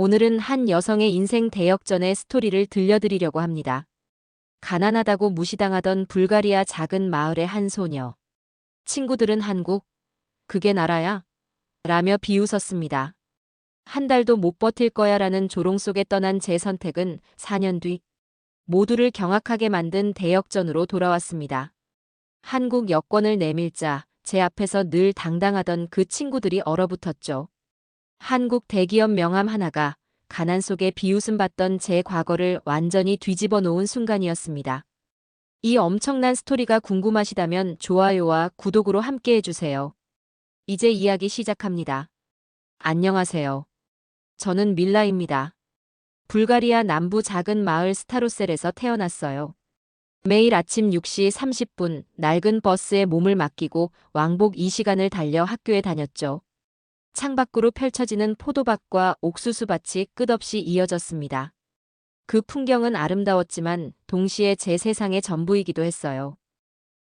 오늘은 한 여성의 인생 대역전의 스토리를 들려드리려고 합니다. 가난하다고 무시당하던 불가리아 작은 마을의 한 소녀. 친구들은 한국, 그게 나라야? 라며 비웃었습니다. 한 달도 못 버틸 거야 라는 조롱 속에 떠난 제 선택은 4년 뒤 모두를 경악하게 만든 대역전으로 돌아왔습니다. 한국 여권을 내밀자 제 앞에서 늘 당당하던 그 친구들이 얼어붙었죠. 한국 대기업 명함 하나가 가난 속에 비웃음 받던 제 과거를 완전히 뒤집어 놓은 순간이었습니다. 이 엄청난 스토리가 궁금하시다면 좋아요와 구독으로 함께 해주세요. 이제 이야기 시작합니다. 안녕하세요. 저는 밀라입니다. 불가리아 남부 작은 마을 스타로셀에서 태어났어요. 매일 아침 6시 30분 낡은 버스에 몸을 맡기고 왕복 2시간을 달려 학교에 다녔죠. 창밖으로 펼쳐지는 포도밭과 옥수수밭이 끝없이 이어졌습니다. 그 풍경은 아름다웠지만 동시에 제 세상의 전부이기도 했어요.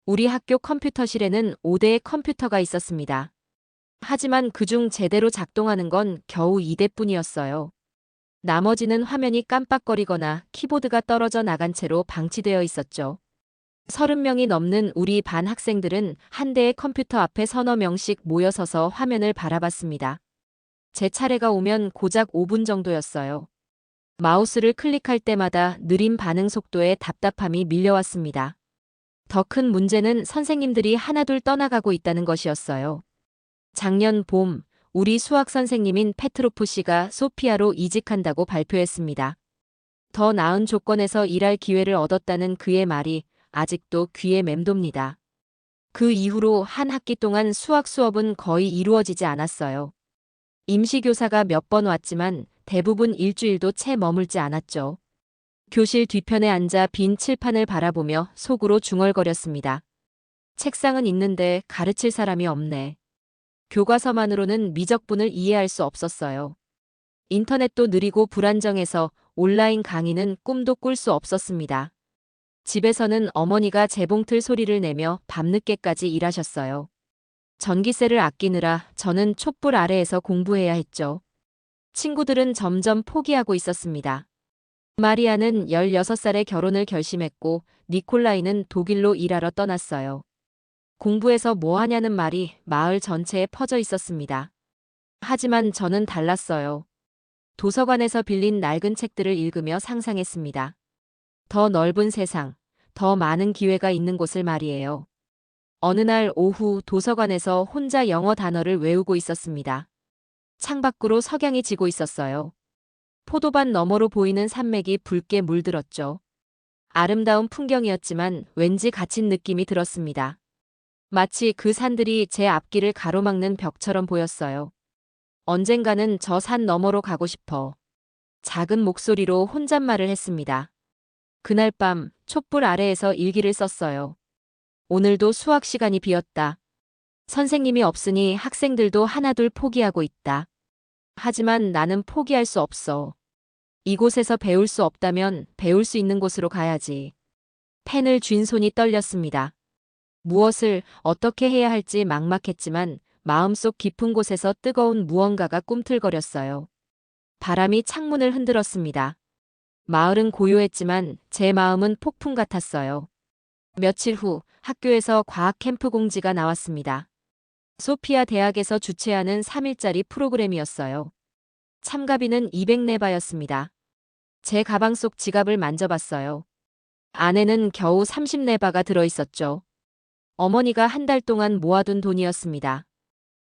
우리 학교 컴퓨터실에는 5대의 컴퓨터가 있었습니다. 하지만 그중 제대로 작동하는 건 겨우 2대뿐이었어요. 나머지는 화면이 깜빡거리거나 키보드가 떨어져 나간 채로 방치되어 있었죠. 30명이 넘는 우리 반 학생들은 한 대의 컴퓨터 앞에 서너 명씩 모여서서 화면을 바라봤습니다. 제 차례가 오면 고작 5분 정도였어요. 마우스를 클릭할 때마다 느린 반응 속도에 답답함이 밀려왔습니다. 더 큰 문제는 선생님들이 하나둘 떠나가고 있다는 것이었어요. 작년 봄, 우리 수학 선생님인 페트로프 씨가 소피아로 이직한다고 발표했습니다. 더 나은 조건에서 일할 기회를 얻었다는 그의 말이 아직도 귀에 맴돕니다. 그 이후로 한 학기 동안 수학 수업은 거의 이루어지지 않았어요. 임시교사가 몇 번 왔지만 대부분 일주일도 채 머물지 않았죠. 교실 뒤편에 앉아 빈 칠판을 바라보며 속으로 중얼거렸습니다. 책상은 있는데 가르칠 사람이 없네. 교과서만으로는 미적분을 이해할 수 없었어요. 인터넷도 느리고 불안정해서 온라인 강의는 꿈도 꿀 수 없었습니다. 집에서는 어머니가 재봉틀 소리를 내며 밤늦게까지 일하셨어요. 전기세를 아끼느라 저는 촛불 아래에서 공부해야 했죠. 친구들은 점점 포기하고 있었습니다. 마리아는 16살에 결혼을 결심했고 니콜라이는 독일로 일하러 떠났어요. 공부해서 뭐 하냐는 말이 마을 전체에 퍼져 있었습니다. 하지만 저는 달랐어요. 도서관에서 빌린 낡은 책들을 읽으며 상상했습니다. 더 넓은 세상, 더 많은 기회가 있는 곳을 말이에요. 어느 날 오후 도서관에서 혼자 영어 단어를 외우고 있었습니다. 창밖으로 석양이 지고 있었어요. 포도밭 너머로 보이는 산맥이 붉게 물들었죠. 아름다운 풍경이었지만 왠지 갇힌 느낌이 들었습니다. 마치 그 산들이 제 앞길을 가로막는 벽처럼 보였어요. 언젠가는 저 산 너머로 가고 싶어. 작은 목소리로 혼잣말을 했습니다. 그날 밤 촛불 아래에서 일기를 썼어요. 오늘도 수학 시간이 비었다. 선생님이 없으니 학생들도 하나둘 포기하고 있다. 하지만 나는 포기할 수 없어. 이곳에서 배울 수 없다면 배울 수 있는 곳으로 가야지. 펜을 쥔 손이 떨렸습니다. 무엇을 어떻게 해야 할지 막막했지만 마음속 깊은 곳에서 뜨거운 무언가가 꿈틀거렸어요. 바람이 창문을 흔들었습니다. 마을은 고요했지만 제 마음은 폭풍 같았어요. 며칠 후 학교에서 과학 캠프 공지가 나왔습니다. 소피아 대학에서 주최하는 3일짜리 프로그램이었어요. 참가비는 200네바였습니다. 제 가방 속 지갑을 만져봤어요. 안에는 겨우 30네바가 들어있었죠. 어머니가 한 달 동안 모아둔 돈이었습니다.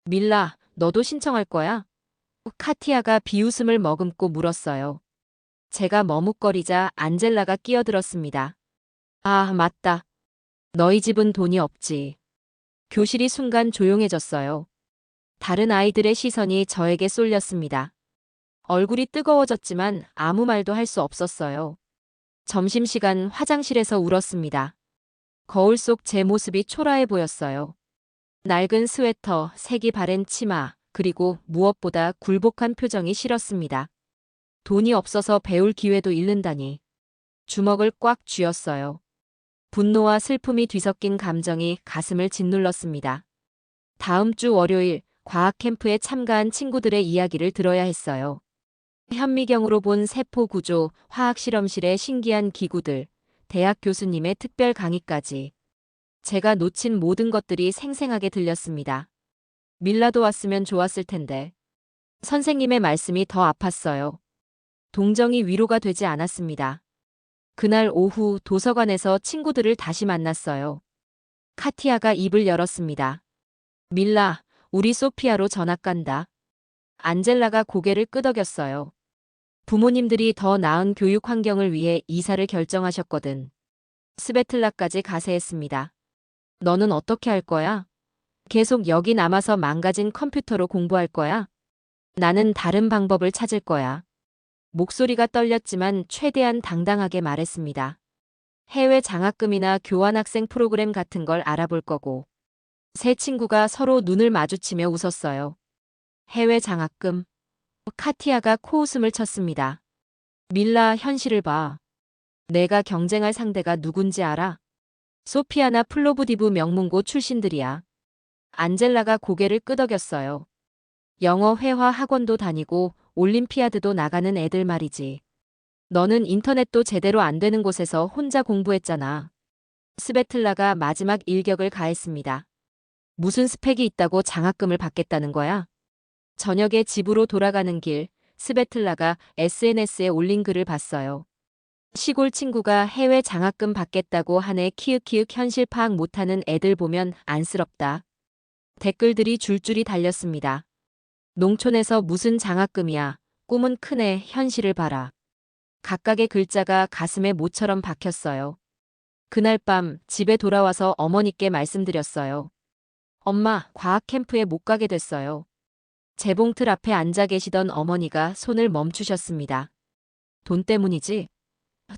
밀라, 너도 신청할 거야? 카티아가 비웃음을 머금고 물었어요. 제가 머뭇거리자 안젤라가 끼어들었습니다. 아, 맞다. 너희 집은 돈이 없지. 교실이 순간 조용해졌어요. 다른 아이들의 시선이 저에게 쏠렸습니다. 얼굴이 뜨거워졌지만 아무 말도 할 수 없었어요. 점심시간 화장실에서 울었습니다. 거울 속 제 모습이 초라해 보였어요. 낡은 스웨터, 색이 바랜 치마, 그리고 무엇보다 굴복한 표정이 싫었습니다. 돈이 없어서 배울 기회도 잃는다니. 주먹을 꽉 쥐었어요. 분노와 슬픔이 뒤섞인 감정이 가슴을 짓눌렀습니다. 다음 주 월요일 과학 캠프에 참가한 친구들의 이야기를 들어야 했어요. 현미경으로 본 세포 구조, 화학 실험실의 신기한 기구들, 대학 교수님의 특별 강의까지. 제가 놓친 모든 것들이 생생하게 들렸습니다. 밀라도 왔으면 좋았을 텐데. 선생님의 말씀이 더 아팠어요. 동정이 위로가 되지 않았습니다. 그날 오후 도서관에서 친구들을 다시 만났어요. 카티아가 입을 열었습니다. 밀라, 우리 소피아로 전학 간다. 안젤라가 고개를 끄덕였어요. 부모님들이 더 나은 교육 환경을 위해 이사를 결정하셨거든. 스베틀라까지 가세했습니다. 너는 어떻게 할 거야? 계속 여기 남아서 망가진 컴퓨터로 공부할 거야? 나는 다른 방법을 찾을 거야. 목소리가 떨렸지만 최대한 당당하게 말했습니다. 해외 장학금이나 교환학생 프로그램 같은 걸 알아볼 거고. 세 친구가 서로 눈을 마주치며 웃었어요. 해외 장학금. 카티아가 코웃음을 쳤습니다. 밀라, 현실을 봐. 내가 경쟁할 상대가 누군지 알아? 소피아나 플로브디브 명문고 출신들이야. 안젤라가 고개를 끄덕였어요. 영어 회화 학원도 다니고 올림피아드도 나가는 애들 말이지. 너는 인터넷도 제대로 안 되는 곳에서 혼자 공부했잖아. 스베틀라가 마지막 일격을 가했습니다. 무슨 스펙이 있다고 장학금을 받겠다는 거야? 저녁에 집으로 돌아가는 길, 스베틀라가 SNS에 올린 글을 봤어요. 시골 친구가 해외 장학금 받겠다고 하네. 키읔키읔. 현실 파악 못하는 애들 보면 안쓰럽다. 댓글들이 줄줄이 달렸습니다. 농촌에서 무슨 장학금이야. 꿈은 크네. 현실을 봐라. 각각의 글자가 가슴에 모처럼 박혔어요. 그날 밤 집에 돌아와서 어머니께 말씀드렸어요. 엄마, 과학 캠프에 못 가게 됐어요. 재봉틀 앞에 앉아 계시던 어머니가 손을 멈추셨습니다. 돈 때문이지?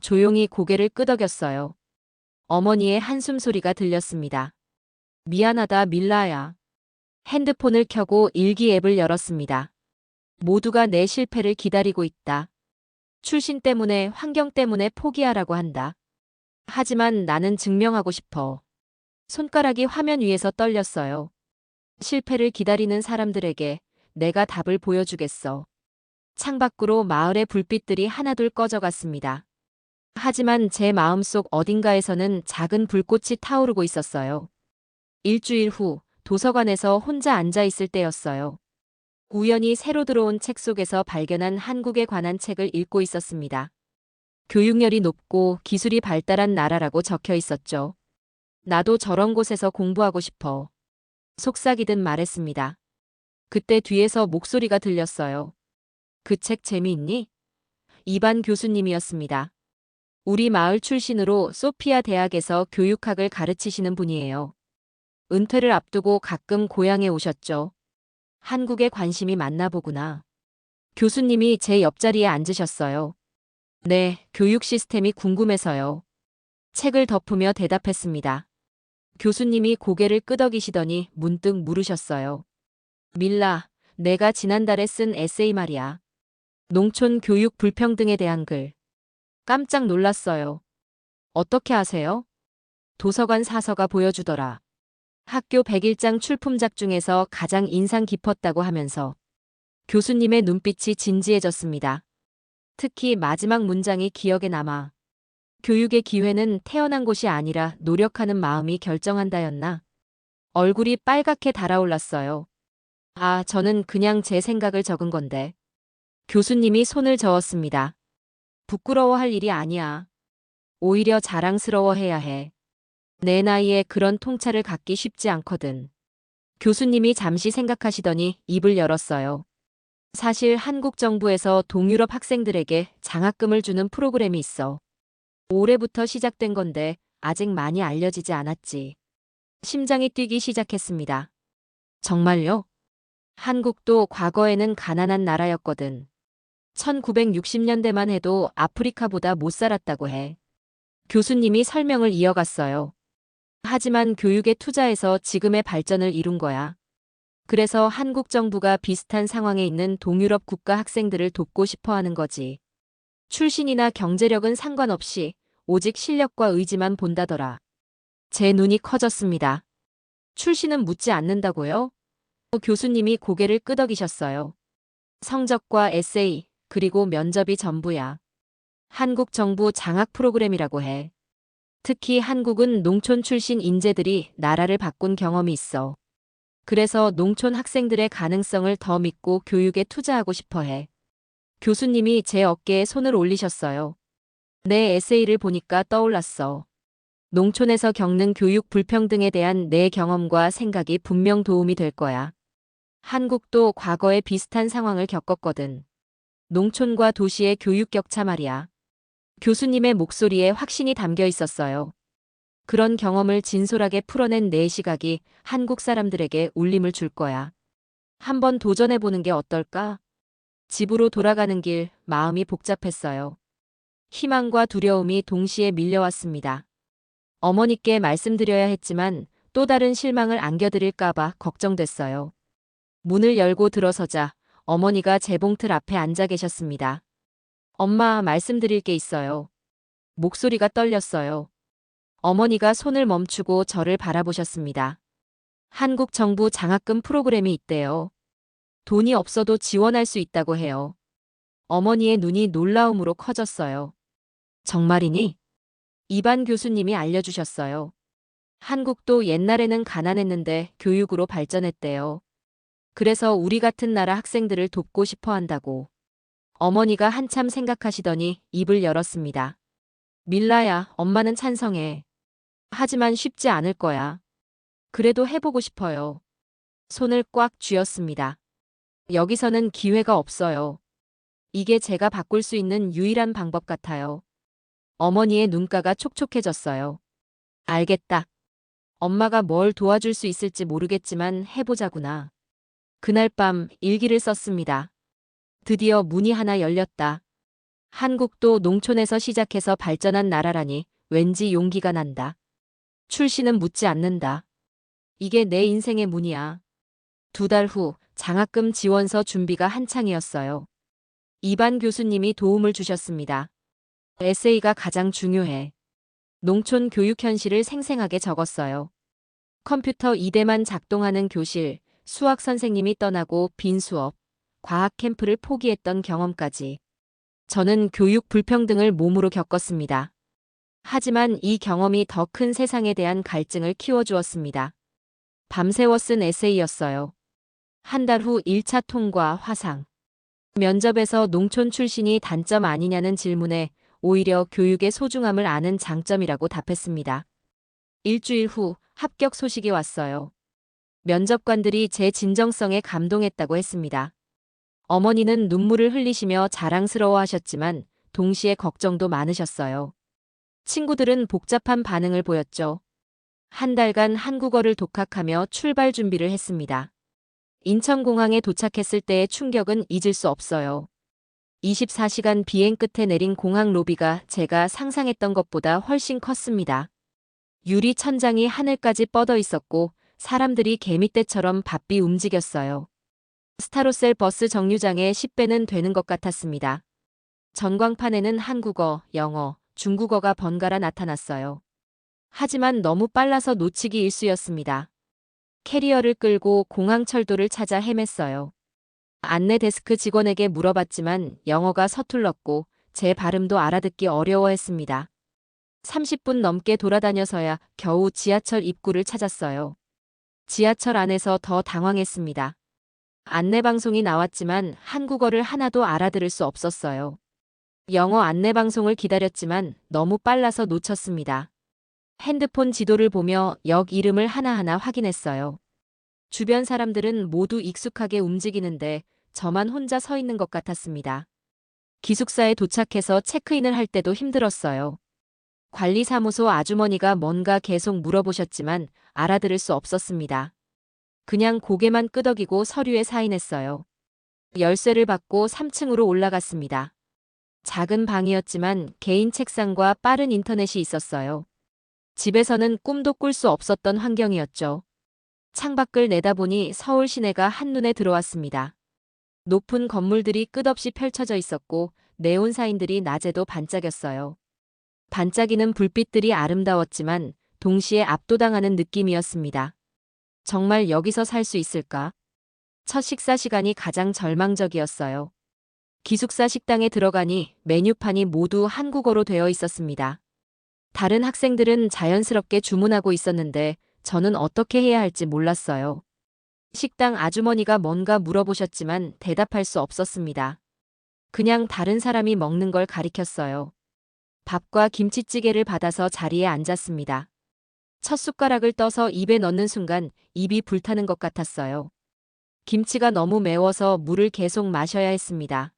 조용히 고개를 끄덕였어요. 어머니의 한숨 소리가 들렸습니다. 미안하다, 밀라야. 핸드폰을 켜고 일기 앱을 열었습니다. 모두가 내 실패를 기다리고 있다. 출신 때문에, 환경 때문에 포기하라고 한다. 하지만 나는 증명하고 싶어. 손가락이 화면 위에서 떨렸어요. 실패를 기다리는 사람들에게 내가 답을 보여주겠어. 창밖으로 마을의 불빛들이 하나둘 꺼져갔습니다. 하지만 제 마음속 어딘가에서는 작은 불꽃이 타오르고 있었어요. 일주일 후 도서관에서 혼자 앉아 있을 때였어요. 우연히 새로 들어온 책 속에서 발견한 한국에 관한 책을 읽고 있었습니다. 교육열이 높고 기술이 발달한 나라라고 적혀 있었죠. 나도 저런 곳에서 공부하고 싶어. 속삭이듯 말했습니다. 그때 뒤에서 목소리가 들렸어요. 그 책 재미있니? 이반 교수님이었습니다. 우리 마을 출신으로 소피아 대학에서 교육학을 가르치시는 분이에요. 은퇴를 앞두고 가끔 고향에 오셨죠. 한국에 관심이 많나 보구나. 교수님이 제 옆자리에 앉으셨어요. 네, 교육 시스템이 궁금해서요. 책을 덮으며 대답했습니다. 교수님이 고개를 끄덕이시더니 문득 물으셨어요. 밀라, 내가 지난달에 쓴 에세이 말이야. 농촌 교육 불평등에 대한 글. 깜짝 놀랐어요. 어떻게 아세요? 도서관 사서가 보여주더라. 학교 101장 출품작 중에서 가장 인상 깊었다고 하면서 교수님의 눈빛이 진지해졌습니다. 특히 마지막 문장이 기억에 남아. 교육의 기회는 태어난 곳이 아니라 노력하는 마음이 결정한다였나? 얼굴이 빨갛게 달아올랐어요. 아, 저는 그냥 제 생각을 적은 건데. 교수님이 손을 저었습니다. 부끄러워할 일이 아니야. 오히려 자랑스러워해야 해. 내 나이에 그런 통찰을 갖기 쉽지 않거든. 교수님이 잠시 생각하시더니 입을 열었어요. 사실 한국 정부에서 동유럽 학생들에게 장학금을 주는 프로그램이 있어. 올해부터 시작된 건데 아직 많이 알려지지 않았지. 심장이 뛰기 시작했습니다. 정말요? 한국도 과거에는 가난한 나라였거든. 1960년대만 해도 아프리카보다 못 살았다고 해. 교수님이 설명을 이어갔어요. 하지만 교육에 투자해서 지금의 발전을 이룬 거야. 그래서 한국 정부가 비슷한 상황에 있는 동유럽 국가 학생들을 돕고 싶어 하는 거지. 출신이나 경제력은 상관없이 오직 실력과 의지만 본다더라. 제 눈이 커졌습니다. 출신은 묻지 않는다고요? 교수님이 고개를 끄덕이셨어요. 성적과 에세이, 그리고 면접이 전부야. 한국 정부 장학 프로그램이라고 해. 특히 한국은 농촌 출신 인재들이 나라를 바꾼 경험이 있어. 그래서 농촌 학생들의 가능성을 더 믿고 교육에 투자하고 싶어 해. 교수님이 제 어깨에 손을 올리셨어요. 내 에세이를 보니까 떠올랐어. 농촌에서 겪는 교육 불평등에 대한 내 경험과 생각이 분명 도움이 될 거야. 한국도 과거에 비슷한 상황을 겪었거든. 농촌과 도시의 교육 격차 말이야. 교수님의 목소리에 확신이 담겨 있었어요. 그런 경험을 진솔하게 풀어낸 내 시각이 한국 사람들에게 울림을 줄 거야. 한번 도전해보는 게 어떨까? 집으로 돌아가는 길, 마음이 복잡했어요. 희망과 두려움이 동시에 밀려왔습니다. 어머니께 말씀드려야 했지만 또 다른 실망을 안겨드릴까봐 걱정됐어요. 문을 열고 들어서자 어머니가 재봉틀 앞에 앉아 계셨습니다. 엄마, 말씀드릴 게 있어요. 목소리가 떨렸어요. 어머니가 손을 멈추고 저를 바라보셨습니다. 한국 정부 장학금 프로그램이 있대요. 돈이 없어도 지원할 수 있다고 해요. 어머니의 눈이 놀라움으로 커졌어요. 정말이니? 이반 교수님이 알려주셨어요. 한국도 옛날에는 가난했는데 교육으로 발전했대요. 그래서 우리 같은 나라 학생들을 돕고 싶어 한다고. 어머니가 한참 생각하시더니 입을 열었습니다. 밀라야, 엄마는 찬성해. 하지만 쉽지 않을 거야. 그래도 해보고 싶어요. 손을 꽉 쥐었습니다. 여기서는 기회가 없어요. 이게 제가 바꿀 수 있는 유일한 방법 같아요. 어머니의 눈가가 촉촉해졌어요. 알겠다. 엄마가 뭘 도와줄 수 있을지 모르겠지만 해보자구나. 그날 밤 일기를 썼습니다. 드디어 문이 하나 열렸다. 한국도 농촌에서 시작해서 발전한 나라라니 왠지 용기가 난다. 출신은 묻지 않는다. 이게 내 인생의 문이야. 2달 후 장학금 지원서 준비가 한창이었어요. 이반 교수님이 도움을 주셨습니다. 에세이가 가장 중요해. 농촌 교육 현실을 생생하게 적었어요. 컴퓨터 2대만 작동하는 교실, 수학 선생님이 떠나고 빈 수업, 과학 캠프를 포기했던 경험까지. 저는 교육 불평등을 몸으로 겪었습니다. 하지만 이 경험이 더 큰 세상에 대한 갈증을 키워주었습니다. 밤새워 쓴 에세이였어요. 한 달 후 1차 통과 화상. 면접에서 농촌 출신이 단점 아니냐는 질문에 오히려 교육의 소중함을 아는 장점이라고 답했습니다. 일주일 후 합격 소식이 왔어요. 면접관들이 제 진정성에 감동했다고 했습니다. 어머니는 눈물을 흘리시며 자랑스러워하셨지만 동시에 걱정도 많으셨어요. 친구들은 복잡한 반응을 보였죠. 한 달간 한국어를 독학하며 출발 준비를 했습니다. 인천공항에 도착했을 때의 충격은 잊을 수 없어요. 24시간 비행 끝에 내린 공항 로비가 제가 상상했던 것보다 훨씬 컸습니다. 유리 천장이 하늘까지 뻗어 있었고 사람들이 개미떼처럼 바삐 움직였어요. 스타로셀 버스 정류장의 10배는 되는 것 같았습니다. 전광판에는 한국어, 영어, 중국어가 번갈아 나타났어요. 하지만 너무 빨라서 놓치기 일쑤였습니다. 캐리어를 끌고 공항 철도를 찾아 헤맸어요. 안내 데스크 직원에게 물어봤지만 영어가 서툴렀고 제 발음도 알아듣기 어려워했습니다. 30분 넘게 돌아다녀서야 겨우 지하철 입구를 찾았어요. 지하철 안에서 더 당황했습니다. 안내방송이 나왔지만 한국어를 하나도 알아들을 수 없었어요. 영어 안내방송을 기다렸지만 너무 빨라서 놓쳤습니다. 핸드폰 지도를 보며 역 이름을 하나하나 확인했어요. 주변 사람들은 모두 익숙하게 움직이는데 저만 혼자 서 있는 것 같았습니다. 기숙사에 도착해서 체크인을 할 때도 힘들었어요. 관리사무소 아주머니가 뭔가 계속 물어보셨지만 알아들을 수 없었습니다. 그냥 고개만 끄덕이고 서류에 사인했어요. 열쇠를 받고 3층으로 올라갔습니다. 작은 방이었지만 개인 책상과 빠른 인터넷이 있었어요. 집에서는 꿈도 꿀 수 없었던 환경이었죠. 창밖을 내다보니 서울 시내가 한눈에 들어왔습니다. 높은 건물들이 끝없이 펼쳐져 있었고 네온 사인들이 낮에도 반짝였어요. 반짝이는 불빛들이 아름다웠지만 동시에 압도당하는 느낌이었습니다. 정말 여기서 살 수 있을까? 첫 식사 시간이 가장 절망적이었어요. 기숙사 식당에 들어가니 메뉴판이 모두 한국어로 되어 있었습니다. 다른 학생들은 자연스럽게 주문하고 있었는데 저는 어떻게 해야 할지 몰랐어요. 식당 아주머니가 뭔가 물어보셨지만 대답할 수 없었습니다. 그냥 다른 사람이 먹는 걸 가리켰어요. 밥과 김치찌개를 받아서 자리에 앉았습니다. 첫 숟가락을 떠서 입에 넣는 순간 입이 불타는 것 같았어요. 김치가 너무 매워서 물을 계속 마셔야 했습니다.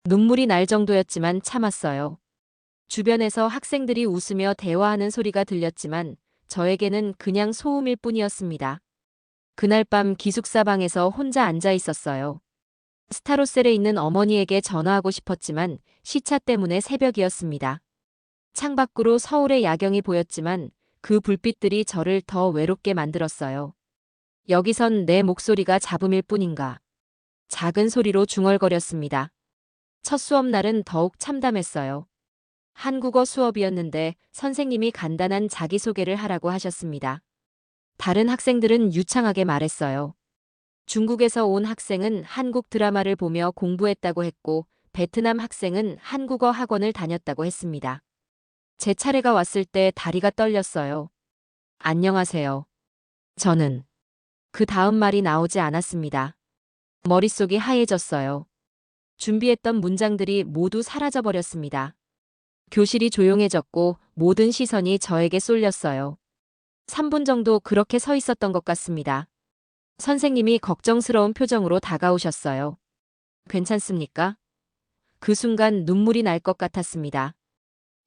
눈물이 날 정도였지만 참았어요. 주변에서 학생들이 웃으며 대화하는 소리가 들렸지만 저에게는 그냥 소음일 뿐이었습니다. 그날 밤 기숙사 방에서 혼자 앉아 있었어요. 스타로셀에 있는 어머니에게 전화하고 싶었지만 시차 때문에 새벽이었습니다. 창밖으로 서울의 야경이 보였지만 그 불빛들이 저를 더 외롭게 만들었어요. 여기선 내 목소리가 잡음일 뿐인가. 작은 소리로 중얼거렸습니다. 첫 수업 날은 더욱 참담했어요. 한국어 수업이었는데 선생님이 간단한 자기소개를 하라고 하셨습니다. 다른 학생들은 유창하게 말했어요. 중국에서 온 학생은 한국 드라마를 보며 공부했다고 했고, 베트남 학생은 한국어 학원을 다녔다고 했습니다. 제 차례가 왔을 때 다리가 떨렸어요. 안녕하세요. 저는 그 다음 말이 나오지 않았습니다. 머릿속이 하얘졌어요. 준비했던 문장들이 모두 사라져버렸습니다. 교실이 조용해졌고 모든 시선이 저에게 쏠렸어요. 3분 정도 그렇게 서 있었던 것 같습니다. 선생님이 걱정스러운 표정으로 다가오셨어요. 괜찮습니까? 그 순간 눈물이 날 것 같았습니다.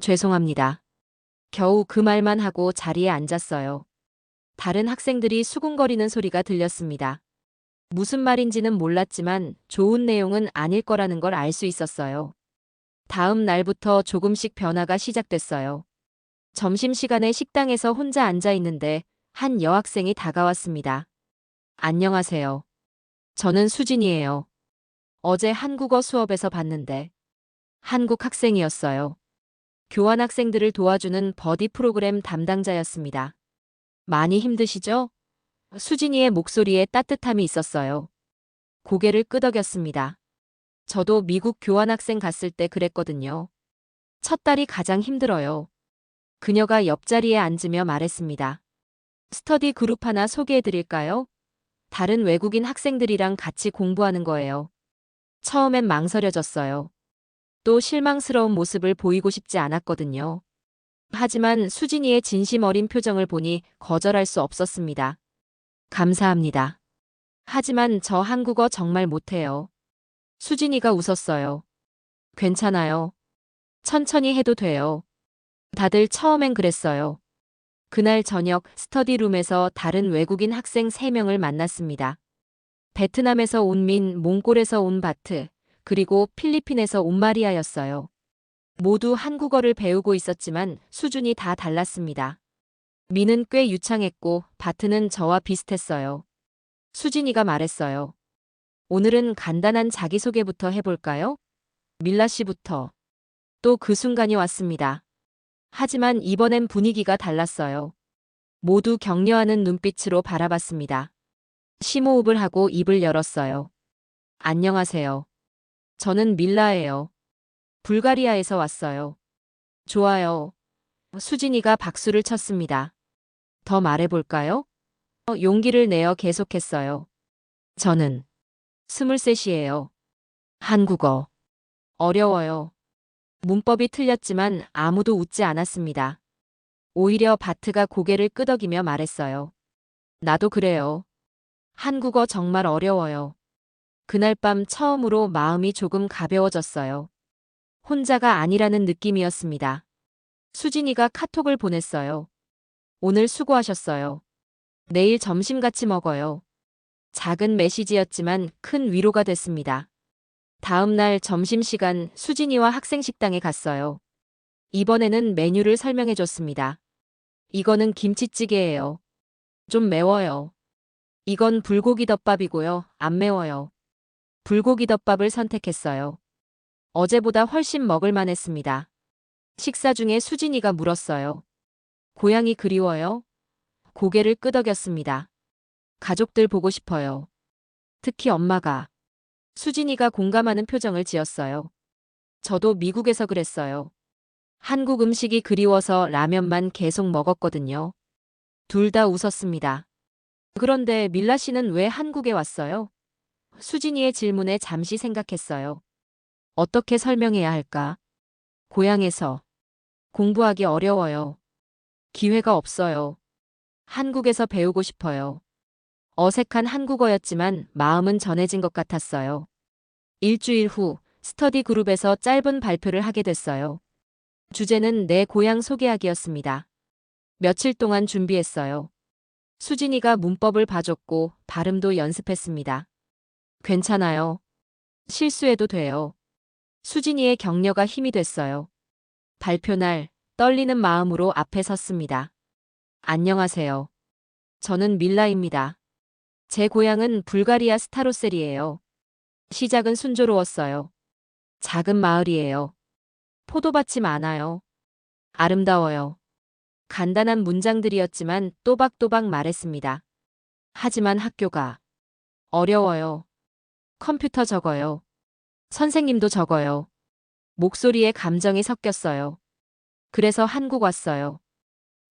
죄송합니다. 겨우 그 말만 하고 자리에 앉았어요. 다른 학생들이 수군거리는 소리가 들렸습니다. 무슨 말인지는 몰랐지만 좋은 내용은 아닐 거라는 걸 알 수 있었어요. 다음 날부터 조금씩 변화가 시작됐어요. 점심시간에 식당에서 혼자 앉아 있는데 한 여학생이 다가왔습니다. 안녕하세요. 저는 수진이에요. 어제 한국어 수업에서 봤는데 한국 학생이었어요. 교환학생들을 도와주는 버디 프로그램 담당자였습니다. 많이 힘드시죠? 수진이의 목소리에 따뜻함이 있었어요. 고개를 끄덕였습니다. 저도 미국 교환학생 갔을 때 그랬거든요. 첫 달이 가장 힘들어요. 그녀가 옆자리에 앉으며 말했습니다. 스터디 그룹 하나 소개해드릴까요? 다른 외국인 학생들이랑 같이 공부하는 거예요. 처음엔 망설여졌어요. 또 실망스러운 모습을 보이고 싶지 않았거든요. 하지만 수진이의 진심 어린 표정을 보니 거절할 수 없었습니다. 감사합니다. 하지만 저 한국어 정말 못해요. 수진이가 웃었어요. 괜찮아요. 천천히 해도 돼요. 다들 처음엔 그랬어요. 그날 저녁 스터디룸에서 다른 외국인 학생 3명을 만났습니다. 베트남에서 온 민, 몽골에서 온 바트, 그리고 필리핀에서 온 마리아였어요. 모두 한국어를 배우고 있었지만 수준이 다 달랐습니다. 민은 꽤 유창했고 바트는 저와 비슷했어요. 수진이가 말했어요. 오늘은 간단한 자기소개부터 해볼까요? 밀라 씨부터. 또 그 순간이 왔습니다. 하지만 이번엔 분위기가 달랐어요. 모두 격려하는 눈빛으로 바라봤습니다. 심호흡을 하고 입을 열었어요. 안녕하세요. 저는 밀라예요. 불가리아에서 왔어요. 좋아요. 수진이가 박수를 쳤습니다. 더 말해볼까요? 용기를 내어 계속했어요. 저는 23이에요. 한국어. 어려워요. 문법이 틀렸지만 아무도 웃지 않았습니다. 오히려 바트가 고개를 끄덕이며 말했어요. 나도 그래요. 한국어 정말 어려워요. 그날 밤 처음으로 마음이 조금 가벼워졌어요. 혼자가 아니라는 느낌이었습니다. 수진이가 카톡을 보냈어요. 오늘 수고하셨어요. 내일 점심 같이 먹어요. 작은 메시지였지만 큰 위로가 됐습니다. 다음 날 점심시간 수진이와 학생식당에 갔어요. 이번에는 메뉴를 설명해 줬습니다. 이거는 김치찌개예요. 좀 매워요. 이건 불고기 덮밥이고요. 안 매워요. 불고기 덮밥을 선택했어요. 어제보다 훨씬 먹을만 했습니다. 식사 중에 수진이가 물었어요. 고향이 그리워요? 고개를 끄덕였습니다. 가족들 보고 싶어요. 특히 엄마가. 수진이가 공감하는 표정을 지었어요. 저도 미국에서 그랬어요. 한국 음식이 그리워서 라면만 계속 먹었거든요. 둘 다 웃었습니다. 그런데 밀라 씨는 왜 한국에 왔어요? 수진이의 질문에 잠시 생각했어요. 어떻게 설명해야 할까? 고향에서 공부하기 어려워요. 기회가 없어요. 한국에서 배우고 싶어요. 어색한 한국어였지만 마음은 전해진 것 같았어요. 일주일 후 스터디 그룹에서 짧은 발표를 하게 됐어요. 주제는 내 고향 소개하기였습니다. 며칠 동안 준비했어요. 수진이가 문법을 봐줬고 발음도 연습했습니다. 괜찮아요. 실수해도 돼요. 수진이의 격려가 힘이 됐어요. 발표날 떨리는 마음으로 앞에 섰습니다. 안녕하세요. 저는 밀라입니다. 제 고향은 불가리아 스타로셀이에요. 시작은 순조로웠어요. 작은 마을이에요. 포도밭이 많아요. 아름다워요. 간단한 문장들이었지만 또박또박 말했습니다. 하지만 학교가 어려워요. 컴퓨터 적어요. 선생님도 적어요. 목소리에 감정이 섞였어요. 그래서 한국 왔어요.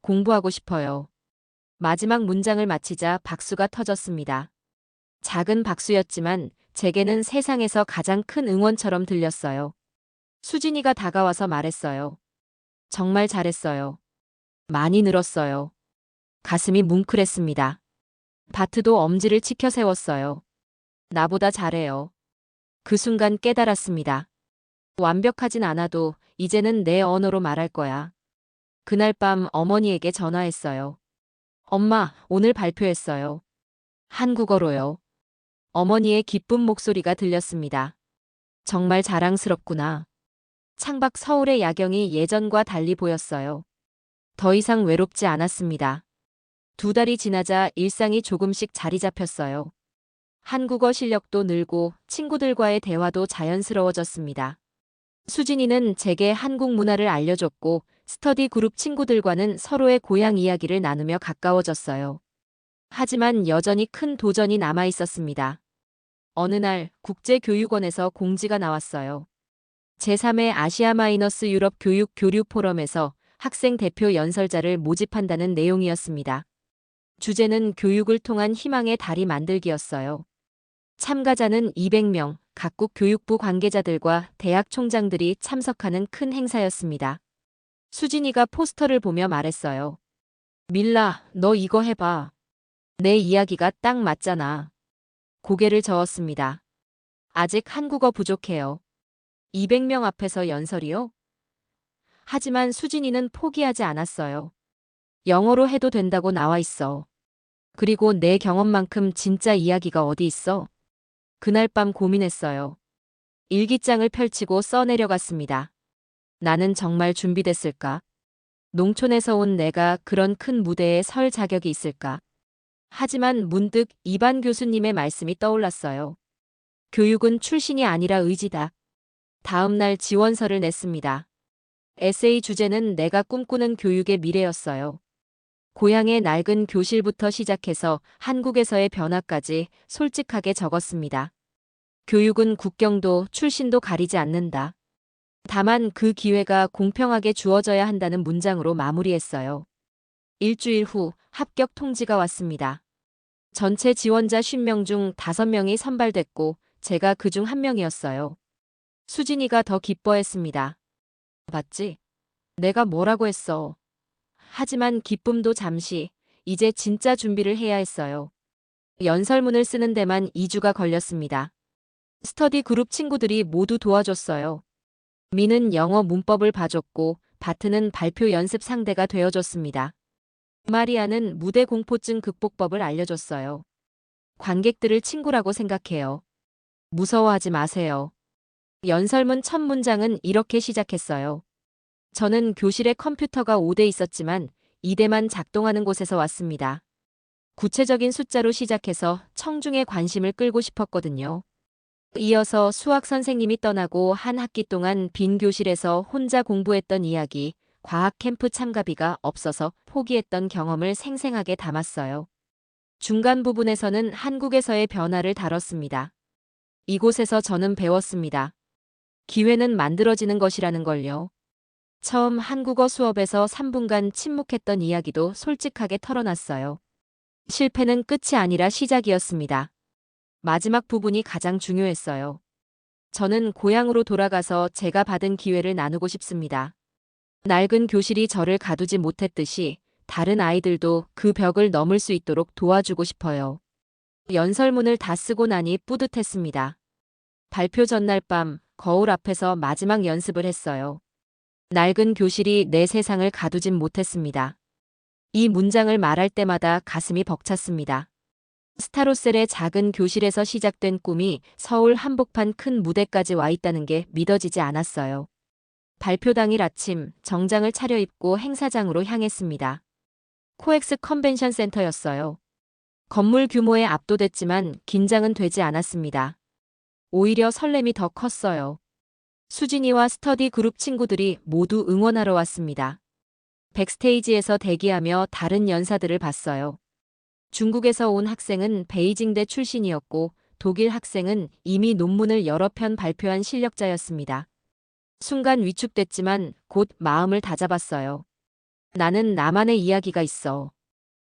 공부하고 싶어요. 마지막 문장을 마치자 박수가 터졌습니다. 작은 박수였지만 제게는 세상에서 가장 큰 응원처럼 들렸어요. 수진이가 다가와서 말했어요. 정말 잘했어요. 많이 늘었어요. 가슴이 뭉클했습니다. 바트도 엄지를 치켜 세웠어요. 나보다 잘해요. 그 순간 깨달았습니다. 완벽하진 않아도 이제는 내 언어로 말할 거야. 그날 밤 어머니에게 전화했어요. 엄마, 오늘 발표했어요. 한국어로요. 어머니의 기쁜 목소리가 들렸습니다. 정말 자랑스럽구나. 창밖 서울의 야경이 예전과 달리 보였어요. 더 이상 외롭지 않았습니다. 두 달이 지나자 일상이 조금씩 자리 잡혔어요. 한국어 실력도 늘고 친구들과의 대화도 자연스러워졌습니다. 수진이는 제게 한국 문화를 알려줬고 스터디 그룹 친구들과는 서로의 고향 이야기를 나누며 가까워졌어요. 하지만 여전히 큰 도전이 남아 있었습니다. 어느 날 국제교육원에서 공지가 나왔어요. 제3회 아시아 마이너스 유럽 교육 교류 포럼에서 학생 대표 연설자를 모집한다는 내용이었습니다. 주제는 교육을 통한 희망의 다리 만들기였어요. 참가자는 200명, 각국 교육부 관계자들과 대학 총장들이 참석하는 큰 행사였습니다. 수진이가 포스터를 보며 말했어요. 밀라, 너 이거 해봐. 내 이야기가 딱 맞잖아. 고개를 저었습니다. 아직 한국어 부족해요. 200명 앞에서 연설이요? 하지만 수진이는 포기하지 않았어요. 영어로 해도 된다고 나와 있어. 그리고 내 경험만큼 진짜 이야기가 어디 있어? 그날 밤 고민했어요. 일기장을 펼치고 써내려갔습니다. 나는 정말 준비됐을까? 농촌에서 온 내가 그런 큰 무대에 설 자격이 있을까? 하지만 문득 이반 교수님의 말씀이 떠올랐어요. 교육은 출신이 아니라 의지다. 다음 날 지원서를 냈습니다. 에세이 주제는 내가 꿈꾸는 교육의 미래였어요. 고향의 낡은 교실부터 시작해서 한국에서의 변화까지 솔직하게 적었습니다. 교육은 국경도 출신도 가리지 않는다. 다만 그 기회가 공평하게 주어져야 한다는 문장으로 마무리했어요. 일주일 후 합격 통지가 왔습니다. 전체 지원자 50명 중 5명이 선발됐고 제가 그중 한 명이었어요. 수진이가 더 기뻐했습니다. 봤지? 내가 뭐라고 했어. 하지만 기쁨도 잠시, 이제 진짜 준비를 해야 했어요. 연설문을 쓰는 데만 2주가 걸렸습니다. 스터디 그룹 친구들이 모두 도와줬어요. 미는 영어 문법을 봐줬고 바트는 발표 연습 상대가 되어줬습니다. 마리아는 무대 공포증 극복법을 알려줬어요. 관객들을 친구라고 생각해요. 무서워하지 마세요. 연설문 첫 문장은 이렇게 시작했어요. 저는 교실에 컴퓨터가 5대 있었지만 2대만 작동하는 곳에서 왔습니다. 구체적인 숫자로 시작해서 청중의 관심을 끌고 싶었거든요. 이어서 수학 선생님이 떠나고 한 학기 동안 빈 교실에서 혼자 공부했던 이야기, 과학 캠프 참가비가 없어서 포기했던 경험을 생생하게 담았어요. 중간 부분에서는 한국에서의 변화를 다뤘습니다. 이곳에서 저는 배웠습니다. 기회는 만들어지는 것이라는 걸요. 처음 한국어 수업에서 3분간 침묵했던 이야기도 솔직하게 털어놨어요. 실패는 끝이 아니라 시작이었습니다. 마지막 부분이 가장 중요했어요. 저는 고향으로 돌아가서 제가 받은 기회를 나누고 싶습니다. 낡은 교실이 저를 가두지 못했듯이 다른 아이들도 그 벽을 넘을 수 있도록 도와주고 싶어요. 연설문을 다 쓰고 나니 뿌듯했습니다. 발표 전날 밤 거울 앞에서 마지막 연습을 했어요. 낡은 교실이 내 세상을 가두진 못했습니다. 이 문장을 말할 때마다 가슴이 벅찼습니다. 스타로셀의 작은 교실에서 시작된 꿈이 서울 한복판 큰 무대까지 와 있다는 게 믿어지지 않았어요. 발표 당일 아침 정장을 차려입고 행사장으로 향했습니다. 코엑스 컨벤션 센터였어요. 건물 규모에 압도됐지만 긴장은 되지 않았습니다. 오히려 설렘이 더 컸어요. 수진이와 스터디 그룹 친구들이 모두 응원하러 왔습니다. 백스테이지에서 대기하며 다른 연사들을 봤어요. 중국에서 온 학생은 베이징대 출신이었고 독일 학생은 이미 논문을 여러 편 발표한 실력자였습니다. 순간 위축됐지만 곧 마음을 다잡았어요. 나는 나만의 이야기가 있어.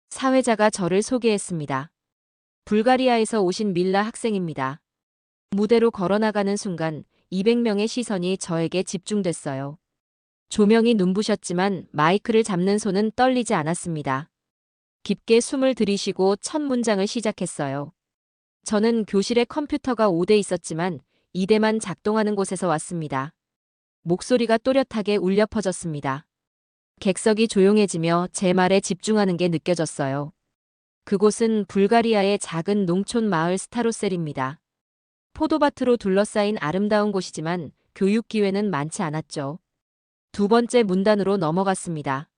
사회자가 저를 소개했습니다. 불가리아에서 오신 밀라 학생입니다. 무대로 걸어나가는 순간 200명의 시선이 저에게 집중됐어요. 조명이 눈부셨지만 마이크를 잡는 손은 떨리지 않았습니다. 깊게 숨을 들이쉬고 첫 문장을 시작했어요. 저는 교실에 컴퓨터가 5대 있었지만 2대만 작동하는 곳에서 왔습니다. 목소리가 또렷하게 울려 퍼졌습니다. 객석이 조용해지며 제 말에 집중하는 게 느껴졌어요. 그곳은 불가리아의 작은 농촌 마을 스타로셀입니다. 포도밭으로 둘러싸인 아름다운 곳이지만 교육 기회는 많지 않았죠. 두 번째 문단으로 넘어갔습니다.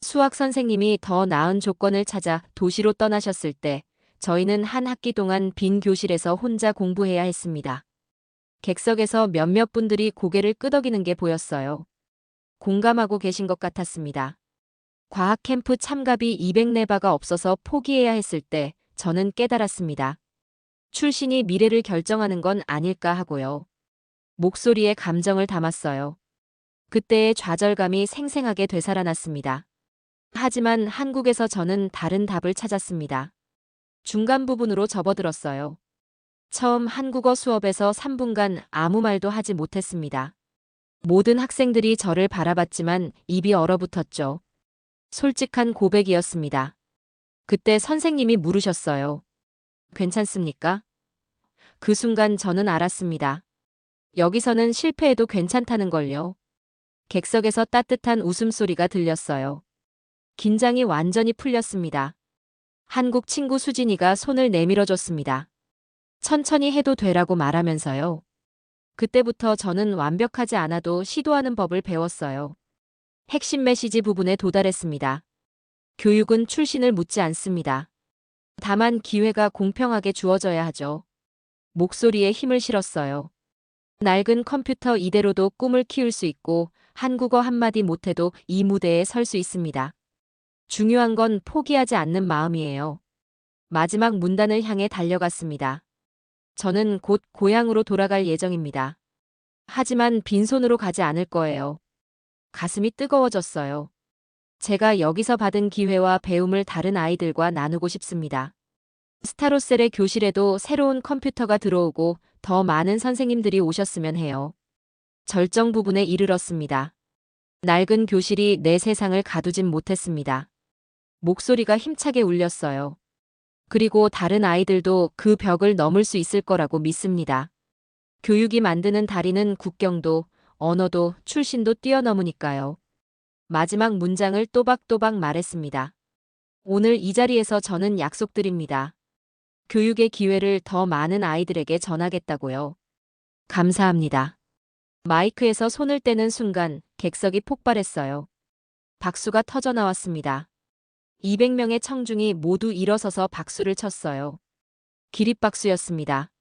수학 선생님이 더 나은 조건을 찾아 도시로 떠나셨을 때 저희는 한 학기 동안 빈 교실에서 혼자 공부해야 했습니다. 객석에서 몇몇 분들이 고개를 끄덕이는 게 보였어요. 공감하고 계신 것 같았습니다. 과학 캠프 참가비 200네바가 없어서 포기해야 했을 때 저는 깨달았습니다. 출신이 미래를 결정하는 건 아닐까 하고요. 목소리에 감정을 담았어요. 그때의 좌절감이 생생하게 되살아났습니다. 하지만 한국에서 저는 다른 답을 찾았습니다. 중간 부분으로 접어들었어요. 처음 한국어 수업에서 3분간 아무 말도 하지 못했습니다. 모든 학생들이 저를 바라봤지만 입이 얼어붙었죠. 솔직한 고백이었습니다. 그때 선생님이 물으셨어요. 괜찮습니까? 그 순간 저는 알았습니다. 여기서는 실패해도 괜찮다는 걸요. 객석에서 따뜻한 웃음소리가 들렸어요. 긴장이 완전히 풀렸습니다. 한국 친구 수진이가 손을 내밀어줬습니다. 천천히 해도 되라고 말하면서요. 그때부터 저는 완벽하지 않아도 시도하는 법을 배웠어요. 핵심 메시지 부분에 도달했습니다. 교육은 출신을 묻지 않습니다. 다만 기회가 공평하게 주어져야 하죠. 목소리에 힘을 실었어요. 낡은 컴퓨터 이대로도 꿈을 키울 수 있고 한국어 한마디 못해도 이 무대에 설 수 있습니다. 중요한 건 포기하지 않는 마음이에요. 마지막 문단을 향해 달려갔습니다. 저는 곧 고향으로 돌아갈 예정입니다. 하지만 빈손으로 가지 않을 거예요. 가슴이 뜨거워졌어요. 제가 여기서 받은 기회와 배움을 다른 아이들과 나누고 싶습니다. 스타로셀의 교실에도 새로운 컴퓨터가 들어오고 더 많은 선생님들이 오셨으면 해요. 절정 부분에 이르렀습니다. 낡은 교실이 내 세상을 가두진 못했습니다. 목소리가 힘차게 울렸어요. 그리고 다른 아이들도 그 벽을 넘을 수 있을 거라고 믿습니다. 교육이 만드는 다리는 국경도, 언어도, 출신도 뛰어넘으니까요. 마지막 문장을 또박또박 말했습니다. 오늘 이 자리에서 저는 약속드립니다. 교육의 기회를 더 많은 아이들에게 전하겠다고요. 감사합니다. 마이크에서 손을 떼는 순간 객석이 폭발했어요. 박수가 터져 나왔습니다. 200명의 청중이 모두 일어서서 박수를 쳤어요. 기립박수였습니다.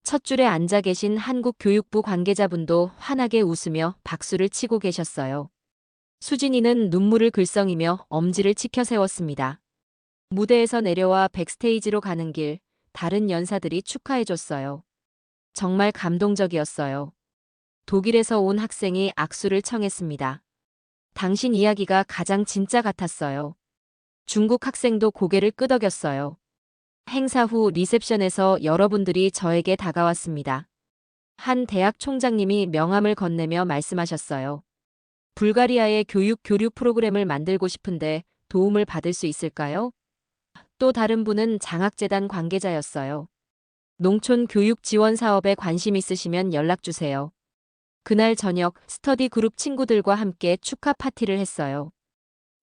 첫 줄에 앉아 계신 한국 교육부 관계자분도 환하게 웃으며 박수를 치고 계셨어요. 수진이는 눈물을 글썽이며 엄지를 치켜 세웠습니다. 무대에서 내려와 백스테이지로 가는 길, 다른 연사들이 축하해줬어요. 정말 감동적이었어요. 독일에서 온 학생이 악수를 청했습니다. 당신 이야기가 가장 진짜 같았어요. 중국 학생도 고개를 끄덕였어요. 행사 후 리셉션에서 여러분들이 저에게 다가왔습니다. 한 대학 총장님이 명함을 건네며 말씀하셨어요. 불가리아의 교육 교류 프로그램을 만들고 싶은데 도움을 받을 수 있을까요? 또 다른 분은 장학재단 관계자였어요. 농촌 교육 지원 사업에 관심 있으시면 연락 주세요. 그날 저녁 스터디 그룹 친구들과 함께 축하 파티를 했어요.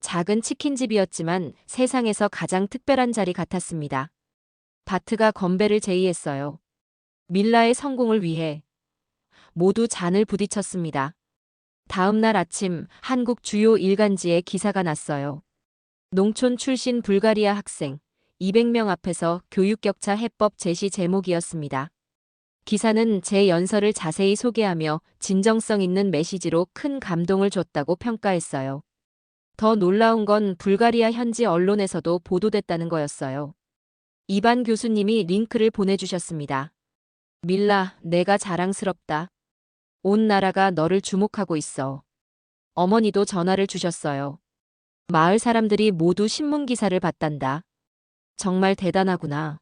작은 치킨집이었지만 세상에서 가장 특별한 자리 같았습니다. 바트가 건배를 제의했어요. 밀라의 성공을 위해 모두 잔을 부딪혔습니다. 다음 날 아침 한국 주요 일간지에 기사가 났어요. 농촌 출신 불가리아 학생 200명 앞에서 교육격차 해법 제시 제목이었습니다. 기사는 제 연설을 자세히 소개하며 진정성 있는 메시지로 큰 감동을 줬다고 평가했어요. 더 놀라운 건 불가리아 현지 언론에서도 보도됐다는 거였어요. 이반 교수님이 링크를 보내주셨습니다. 밀라, 내가 자랑스럽다. 온 나라가 너를 주목하고 있어. 어머니도 전화를 주셨어요. 마을 사람들이 모두 신문 기사를 봤단다. 정말 대단하구나.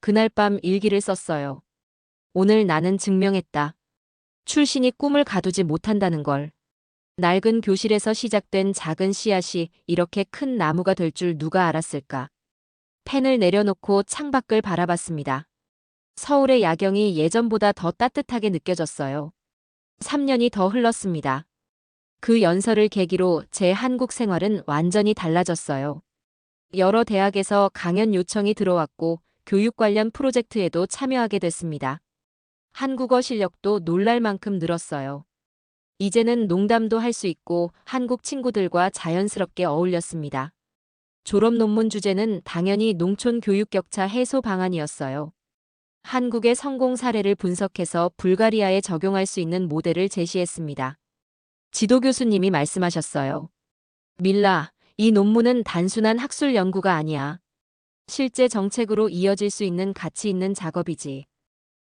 그날 밤 일기를 썼어요. 오늘 나는 증명했다. 출신이 꿈을 가두지 못한다는 걸. 낡은 교실에서 시작된 작은 씨앗이 이렇게 큰 나무가 될 줄 누가 알았을까. 펜을 내려놓고 창밖을 바라봤습니다. 서울의 야경이 예전보다 더 따뜻하게 느껴졌어요. 3년이 더 흘렀습니다. 그 연설을 계기로 제 한국 생활은 완전히 달라졌어요. 여러 대학에서 강연 요청이 들어왔고 교육 관련 프로젝트에도 참여하게 됐습니다. 한국어 실력도 놀랄 만큼 늘었어요. 이제는 농담도 할 수 있고 한국 친구들과 자연스럽게 어울렸습니다. 졸업 논문 주제는 당연히 농촌 교육 격차 해소 방안이었어요. 한국의 성공 사례를 분석해서 불가리아에 적용할 수 있는 모델을 제시했습니다. 지도 교수님이 말씀하셨어요. 밀라, 이 논문은 단순한 학술 연구가 아니야. 실제 정책으로 이어질 수 있는 가치 있는 작업이지.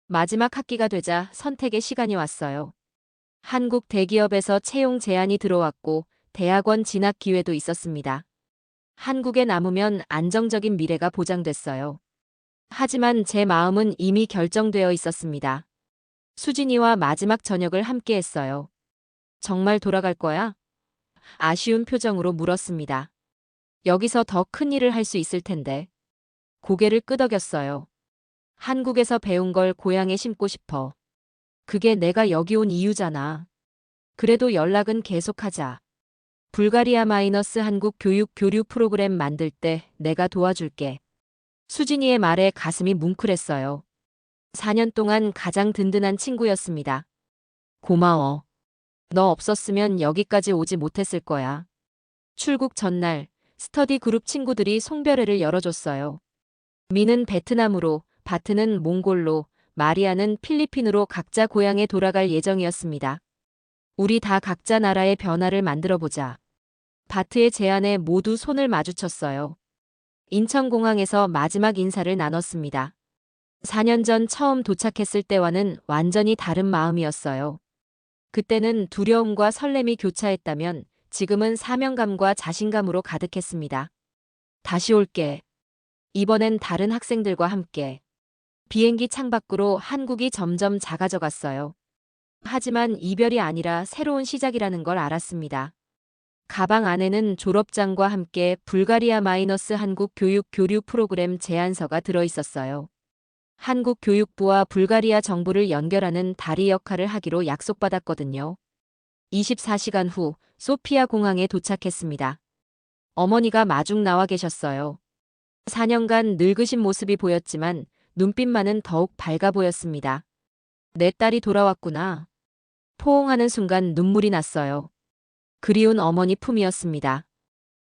마지막 학기가 되자 선택의 시간이 왔어요. 한국 대기업에서 채용 제안이 들어왔고 대학원 진학 기회도 있었습니다. 한국에 남으면 안정적인 미래가 보장됐어요. 하지만 제 마음은 이미 결정되어 있었습니다. 수진이와 마지막 저녁을 함께 했어요. 정말 돌아갈 거야? 아쉬운 표정으로 물었습니다. 여기서 더 큰 일을 할 수 있을 텐데. 고개를 끄덕였어요. 한국에서 배운 걸 고향에 심고 싶어. 그게 내가 여기 온 이유잖아. 그래도 연락은 계속하자. 불가리아 마이너스 한국 교육 교류 프로그램 만들 때 내가 도와줄게. 수진이의 말에 가슴이 뭉클했어요. 4년 동안 가장 든든한 친구였습니다. 고마워. 너 없었으면 여기까지 오지 못했을 거야. 출국 전날 스터디 그룹 친구들이 송별회를 열어줬어요. 미는 베트남으로, 바트는 몽골로, 마리아는 필리핀으로 각자 고향에 돌아갈 예정이었습니다. 우리 다 각자 나라의 변화를 만들어보자. 바트의 제안에 모두 손을 마주쳤어요. 인천공항에서 마지막 인사를 나눴습니다. 4년 전 처음 도착했을 때와는 완전히 다른 마음이었어요. 그때는 두려움과 설렘이 교차했다면 지금은 사명감과 자신감으로 가득했습니다. 다시 올게. 이번엔 다른 학생들과 함께. 비행기 창밖으로 한국이 점점 작아져 갔어요. 하지만 이별이 아니라 새로운 시작이라는 걸 알았습니다. 가방 안에는 졸업장과 함께 불가리아 마이너스 한국 교육 교류 프로그램 제안서가 들어 있었어요. 한국 교육부와 불가리아 정부를 연결하는 다리 역할을 하기로 약속받았거든요. 24시간 후 소피아 공항에 도착했습니다. 어머니가 마중 나와 계셨어요. 4년간 늙으신 모습이 보였지만 눈빛만은 더욱 밝아 보였습니다. 내 딸이 돌아왔구나. 포옹하는 순간 눈물이 났어요. 그리운 어머니 품이었습니다.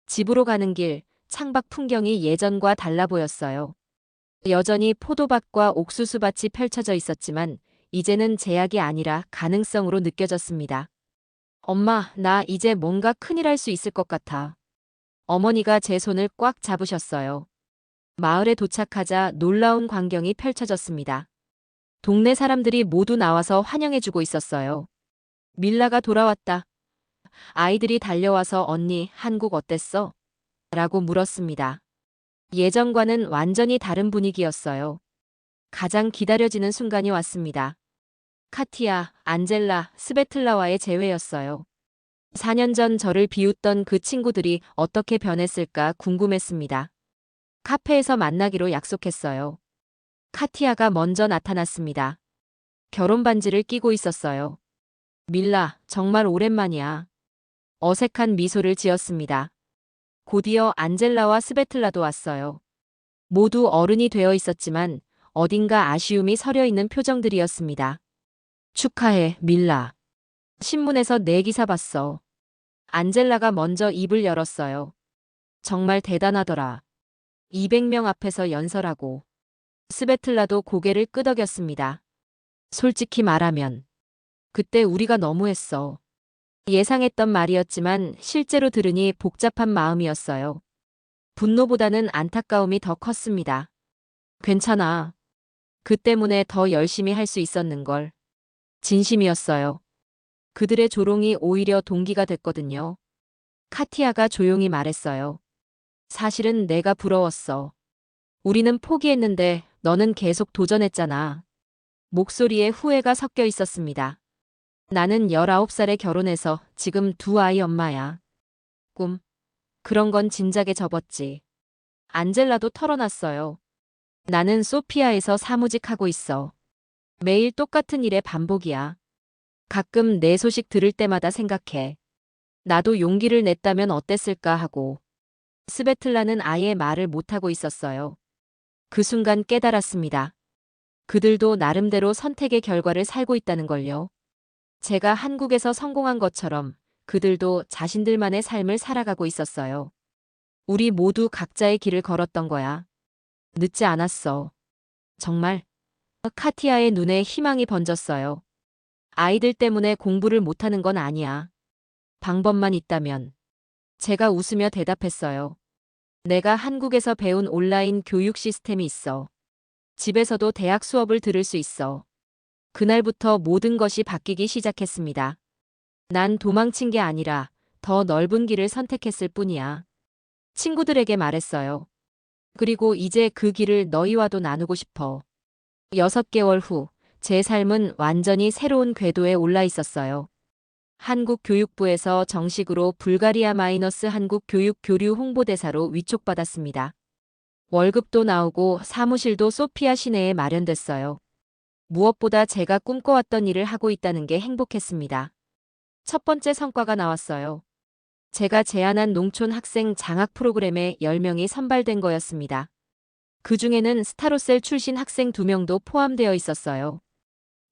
집으로 가는 길, 창밖 풍경이 예전과 달라 보였어요. 여전히 포도밭과 옥수수밭이 펼쳐져 있었지만 이제는 제약이 아니라 가능성으로 느껴졌습니다. 엄마, 나 이제 뭔가 큰일 할 수 있을 것 같아. 어머니가 제 손을 꽉 잡으셨어요. 마을에 도착하자 놀라운 광경이 펼쳐졌습니다. 동네 사람들이 모두 나와서 환영해주고 있었어요. 밀라가 돌아왔다. 아이들이 달려와서 언니, 한국 어땠어? 라고 물었습니다. 예전과는 완전히 다른 분위기였어요. 가장 기다려지는 순간이 왔습니다. 카티아, 안젤라, 스베틀라와의 재회였어요. 4년 전 저를 비웃던 그 친구들이 어떻게 변했을까 궁금했습니다. 카페에서 만나기로 약속했어요. 카티아가 먼저 나타났습니다. 결혼 반지를 끼고 있었어요. 밀라, 정말 오랜만이야. 어색한 미소를 지었습니다. 곧이어 안젤라와 스베틀라도 왔어요. 모두 어른이 되어 있었지만 어딘가 아쉬움이 서려 있는 표정들이었습니다. 축하해, 밀라. 신문에서 내 기사 봤어. 안젤라가 먼저 입을 열었어요. 정말 대단하더라. 200명 앞에서 연설하고. 스베틀라도 고개를 끄덕였습니다. 솔직히 말하면 그때 우리가 너무했어. 예상했던 말이었지만 실제로 들으니 복잡한 마음이었어요. 분노보다는 안타까움이 더 컸습니다. 괜찮아. 그 때문에 더 열심히 할 수 있었는걸. 진심이었어요. 그들의 조롱이 오히려 동기가 됐거든요. 카티아가 조용히 말했어요. 사실은 내가 부러웠어. 우리는 포기했는데 너는 계속 도전했잖아. 목소리에 후회가 섞여 있었습니다. 나는 19살에 결혼해서 지금 2아이 엄마야. 꿈. 그런 건 진작에 접었지. 안젤라도 털어놨어요. 나는 소피아에서 사무직하고 있어. 매일 똑같은 일의 반복이야. 가끔 내 소식 들을 때마다 생각해. 나도 용기를 냈다면 어땠을까 하고. 스베틀라는 아예 말을 못하고 있었어요. 그 순간 깨달았습니다. 그들도 나름대로 선택의 결과를 살고 있다는 걸요. 제가 한국에서 성공한 것처럼 그들도 자신들만의 삶을 살아가고 있었어요. 우리 모두 각자의 길을 걸었던 거야. 늦지 않았어. 정말. 카티아의 눈에 희망이 번졌어요. 아이들 때문에 공부를 못하는 건 아니야. 방법만 있다면. 제가 웃으며 대답했어요. 내가 한국에서 배운 온라인 교육 시스템이 있어. 집에서도 대학 수업을 들을 수 있어. 그날부터 모든 것이 바뀌기 시작했습니다. 난 도망친 게 아니라 더 넓은 길을 선택했을 뿐이야. 친구들에게 말했어요. 그리고 이제 그 길을 너희와도 나누고 싶어. 6개월 후, 제 삶은 완전히 새로운 궤도에 올라 있었어요. 한국 교육부에서 정식으로 불가리아 마이너스 한국 교육 교류 홍보대사로 위촉받았습니다. 월급도 나오고 사무실도 소피아 시내에 마련됐어요. 무엇보다 제가 꿈꿔왔던 일을 하고 있다는 게 행복했습니다. 첫 번째 성과가 나왔어요. 제가 제안한 농촌 학생 장학 프로그램에 10명이 선발된 거였습니다. 그 중에는 스타로셀 출신 학생 2명도 포함되어 있었어요.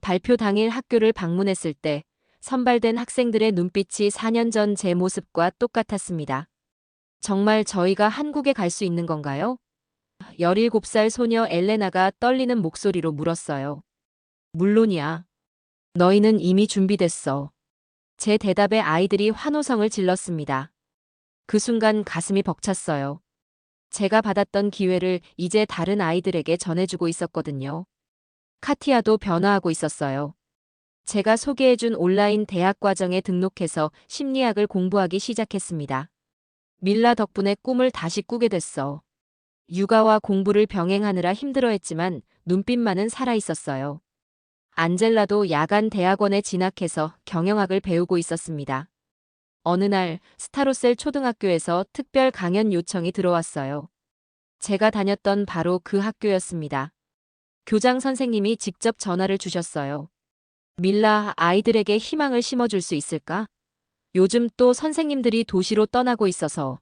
발표 당일 학교를 방문했을 때 선발된 학생들의 눈빛이 4년 전 제 모습과 똑같았습니다. 정말 저희가 한국에 갈 수 있는 건가요? 17살 소녀 엘레나가 떨리는 목소리로 물었어요. 물론이야. 너희는 이미 준비됐어. 제 대답에 아이들이 환호성을 질렀습니다. 그 순간 가슴이 벅찼어요. 제가 받았던 기회를 이제 다른 아이들에게 전해주고 있었거든요. 카티아도 변화하고 있었어요. 제가 소개해준 온라인 대학 과정에 등록해서 심리학을 공부하기 시작했습니다. 밀라 덕분에 꿈을 다시 꾸게 됐어. 육아와 공부를 병행하느라 힘들어했지만 눈빛만은 살아있었어요. 안젤라도 야간 대학원에 진학해서 경영학을 배우고 있었습니다. 어느 날 스타로셀 초등학교에서 특별 강연 요청이 들어왔어요. 제가 다녔던 바로 그 학교였습니다. 교장 선생님이 직접 전화를 주셨어요. 밀라, 아이들에게 희망을 심어줄 수 있을까? 요즘 또 선생님들이 도시로 떠나고 있어서.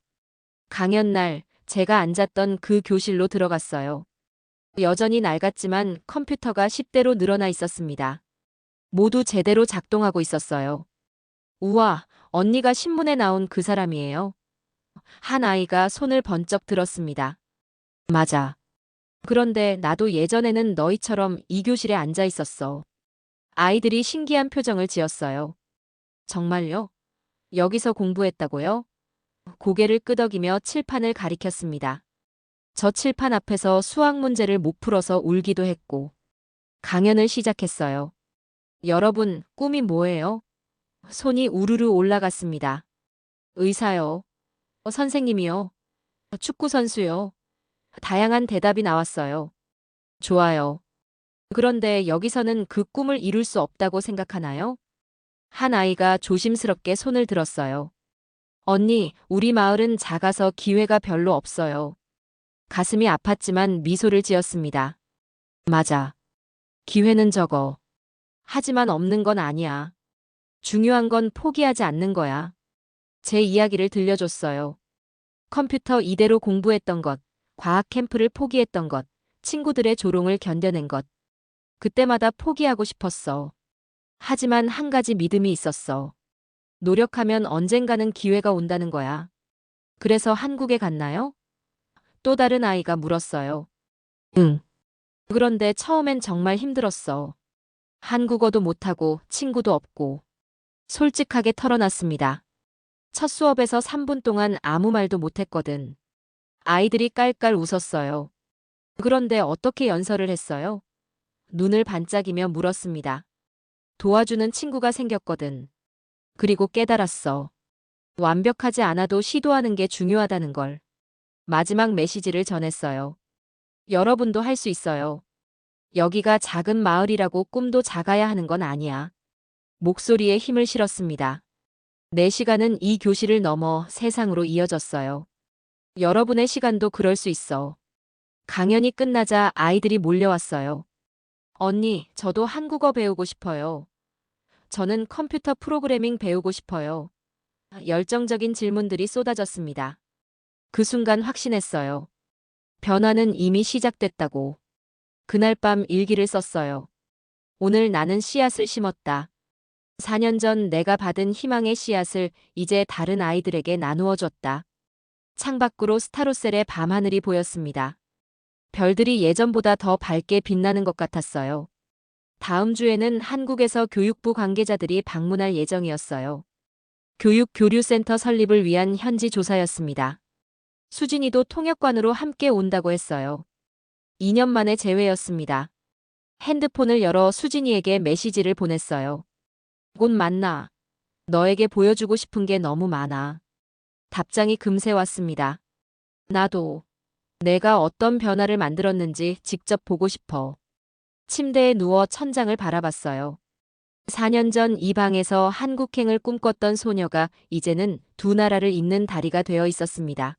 강연 날 제가 앉았던 그 교실로 들어갔어요. 여전히 낡았지만 컴퓨터가 10대로 늘어나 있었습니다. 모두 제대로 작동하고 있었어요. 우와, 언니가 신문에 나온 그 사람이에요. 한 아이가 손을 번쩍 들었습니다. 맞아. 그런데 나도 예전에는 너희처럼 이 교실에 앉아 있었어. 아이들이 신기한 표정을 지었어요. 정말요? 여기서 공부했다고요? 고개를 끄덕이며 칠판을 가리켰습니다. 저 칠판 앞에서 수학 문제를 못 풀어서 울기도 했고, 강연을 시작했어요. 여러분, 꿈이 뭐예요? 손이 우르르 올라갔습니다. 의사요. 선생님이요. 축구 선수요. 다양한 대답이 나왔어요. 좋아요. 그런데 여기서는 그 꿈을 이룰 수 없다고 생각하나요? 한 아이가 조심스럽게 손을 들었어요. 언니, 우리 마을은 작아서 기회가 별로 없어요. 가슴이 아팠지만 미소를 지었습니다. 맞아. 기회는 적어. 하지만 없는 건 아니야. 중요한 건 포기하지 않는 거야. 제 이야기를 들려줬어요. 컴퓨터 이대로 공부했던 것, 과학 캠프를 포기했던 것, 친구들의 조롱을 견뎌낸 것. 그때마다 포기하고 싶었어. 하지만 한 가지 믿음이 있었어. 노력하면 언젠가는 기회가 온다는 거야. 그래서 한국에 갔나요? 또 다른 아이가 물었어요. 응. 그런데 처음엔 정말 힘들었어. 한국어도 못하고 친구도 없고. 솔직하게 털어놨습니다. 첫 수업에서 3분 동안 아무 말도 못했거든. 아이들이 깔깔 웃었어요. 그런데 어떻게 연설을 했어요? 눈을 반짝이며 물었습니다. 도와주는 친구가 생겼거든. 그리고 깨달았어. 완벽하지 않아도 시도하는 게 중요하다는 걸. 마지막 메시지를 전했어요. 여러분도 할 수 있어요. 여기가 작은 마을이라고 꿈도 작아야 하는 건 아니야. 목소리에 힘을 실었습니다. 4시간은 이 교실을 넘어 세상으로 이어졌어요. 여러분의 시간도 그럴 수 있어. 강연이 끝나자 아이들이 몰려왔어요. 언니, 저도 한국어 배우고 싶어요. 저는 컴퓨터 프로그래밍 배우고 싶어요. 열정적인 질문들이 쏟아졌습니다. 그 순간 확신했어요. 변화는 이미 시작됐다고. 그날 밤 일기를 썼어요. 오늘 나는 씨앗을 심었다. 4년 전 내가 받은 희망의 씨앗을 이제 다른 아이들에게 나누어 줬다. 창밖으로 스타로셀의 밤하늘이 보였습니다. 별들이 예전보다 더 밝게 빛나는 것 같았어요. 다음 주에는 한국에서 교육부 관계자들이 방문할 예정이었어요. 교육교류센터 설립을 위한 현지 조사였습니다. 수진이도 통역관으로 함께 온다고 했어요. 2년 만에 재회였습니다. 핸드폰을 열어 수진이에게 메시지를 보냈어요. 곧 만나. 너에게 보여주고 싶은 게 너무 많아. 답장이 금세 왔습니다. 나도. 내가 어떤 변화를 만들었는지 직접 보고 싶어. 침대에 누워 천장을 바라봤어요. 4년 전 이 방에서 한국행을 꿈꿨던 소녀가 이제는 두 나라를 잇는 다리가 되어 있었습니다.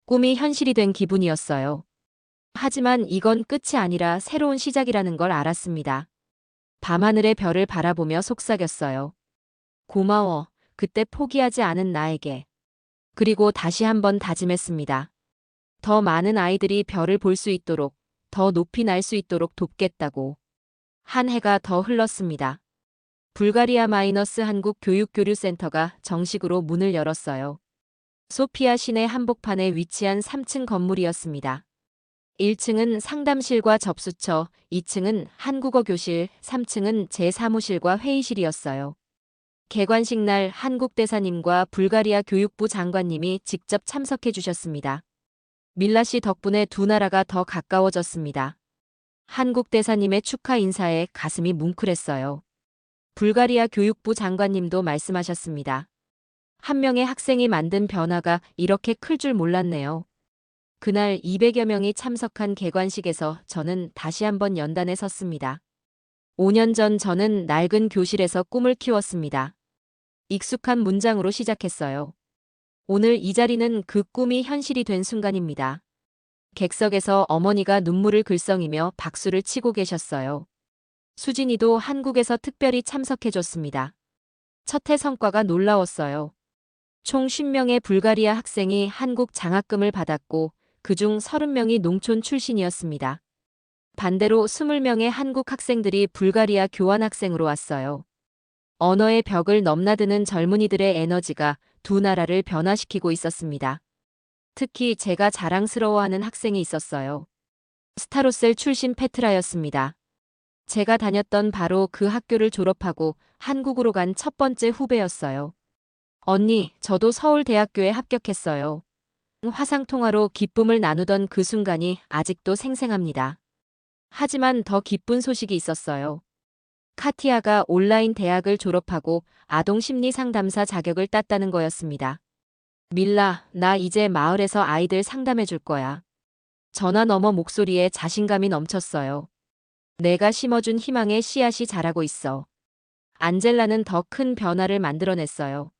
꿈이 현실이 된 기분이었어요. 하지만 이건 끝이 아니라 새로운 시작이라는 걸 알았습니다. 밤하늘의 별을 바라보며 속삭였어요. 고마워. 그때 포기하지 않은 나에게. 그리고 다시 한번 다짐했습니다. 더 많은 아이들이 별을 볼 수 있도록, 더 높이 날 수 있도록 돕겠다고. 한 해가 더 흘렀습니다. 불가리아 마이너스 한국 교육교류센터가 정식으로 문을 열었어요. 소피아 시내 한복판에 위치한 3층 건물이었습니다. 1층은 상담실과 접수처, 2층은 한국어 교실, 3층은 제 사무실과 회의실이었어요. 개관식 날 한국 대사님과 불가리아 교육부 장관님이 직접 참석해 주셨습니다. 밀라 씨 덕분에 두 나라가 더 가까워졌습니다. 한국 대사님의 축하 인사에 가슴이 뭉클했어요. 불가리아 교육부 장관님도 말씀하셨습니다. 한 명의 학생이 만든 변화가 이렇게 클 줄 몰랐네요. 그날 200여 명이 참석한 개관식에서 저는 다시 한번 연단에 섰습니다. 5년 전 저는 낡은 교실에서 꿈을 키웠습니다. 익숙한 문장으로 시작했어요. 오늘 이 자리는 그 꿈이 현실이 된 순간입니다. 객석에서 어머니가 눈물을 글썽이며 박수를 치고 계셨어요. 수진이도 한국에서 특별히 참석해줬습니다. 첫 해 성과가 놀라웠어요. 총 50명의 불가리아 학생이 한국 장학금을 받았고 그중 30명이 농촌 출신이었습니다. 반대로 20명의 한국 학생들이 불가리아 교환학생으로 왔어요. 언어의 벽을 넘나드는 젊은이들의 에너지가 두 나라를 변화시키고 있었습니다. 특히 제가 자랑스러워하는 학생이 있었어요. 스타로셀 출신 페트라였습니다. 제가 다녔던 바로 그 학교를 졸업하고 한국으로 간 첫 번째 후배였어요. 언니, 저도 서울대학교에 합격했어요. 화상통화로 기쁨을 나누던 그 순간이 아직도 생생합니다. 하지만 더 기쁜 소식이 있었어요. 카티아가 온라인 대학을 졸업하고 아동 심리 상담사 자격을 땄다는 거였습니다. 밀라, 나 이제 마을에서 아이들 상담해 줄 거야. 전화 너머 목소리에 자신감이 넘쳤어요. 내가 심어준 희망의 씨앗이 자라고 있어. 안젤라는 더 큰 변화를 만들어냈어요.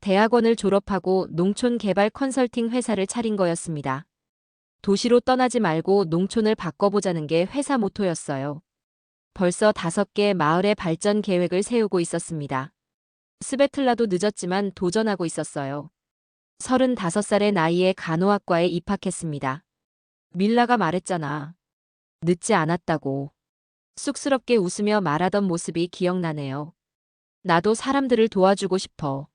대학원을 졸업하고 농촌 개발 컨설팅 회사를 차린 거였습니다. 도시로 떠나지 말고 농촌을 바꿔보자는 게 회사 모토였어요. 벌써 5개 마을의 발전 계획을 세우고 있었습니다. 스베틀라도 늦었지만 도전하고 있었어요. 35살의 나이에 간호학과에 입학했습니다. 밀라가 말했잖아. 늦지 않았다고. 쑥스럽게 웃으며 말하던 모습이 기억나네요. 나도 사람들을 도와주고 싶어.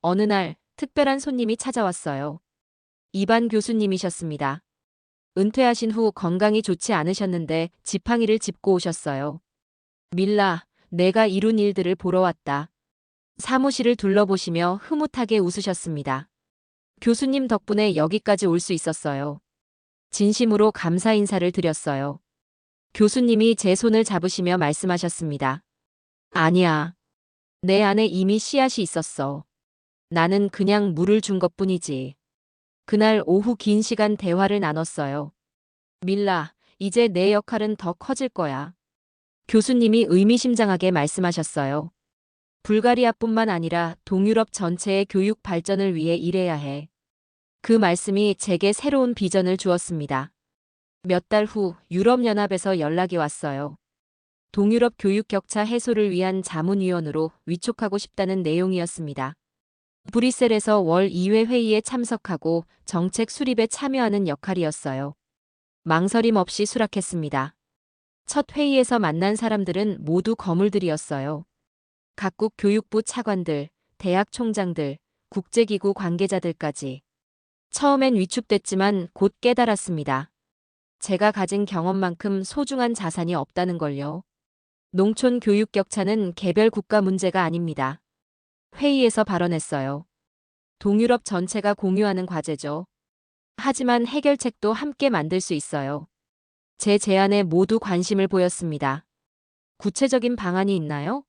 어느 날 특별한 손님이 찾아왔어요. 이반 교수님이셨습니다. 은퇴하신 후 건강이 좋지 않으셨는데 지팡이를 짚고 오셨어요. 밀라, 내가 이룬 일들을 보러 왔다. 사무실을 둘러보시며 흐뭇하게 웃으셨습니다. 교수님 덕분에 여기까지 올 수 있었어요. 진심으로 감사 인사를 드렸어요. 교수님이 제 손을 잡으시며 말씀하셨습니다. 아니야. 내 안에 이미 씨앗이 있었어. 나는 그냥 물을 준 것뿐이지. 그날 오후 긴 시간 대화를 나눴어요. 밀라, 이제 내 역할은 더 커질 거야. 교수님이 의미심장하게 말씀하셨어요. 불가리아뿐만 아니라 동유럽 전체의 교육 발전을 위해 일해야 해. 그 말씀이 제게 새로운 비전을 주었습니다. 몇 달 후 유럽연합에서 연락이 왔어요. 동유럽 교육 격차 해소를 위한 자문위원으로 위촉하고 싶다는 내용이었습니다. 브뤼셀에서 월 2회 회의에 참석하고 정책 수립에 참여하는 역할이었어요. 망설임 없이 수락했습니다. 첫 회의에서 만난 사람들은 모두 거물들이었어요. 각국 교육부 차관들, 대학 총장들, 국제기구 관계자들까지. 처음엔 위축됐지만 곧 깨달았습니다. 제가 가진 경험만큼 소중한 자산이 없다는 걸요. 농촌 교육 격차는 개별 국가 문제가 아닙니다. 회의에서 발언했어요. 동유럽 전체가 공유하는 과제죠. 하지만 해결책도 함께 만들 수 있어요. 제 제안에 모두 관심을 보였습니다. 구체적인 방안이 있나요?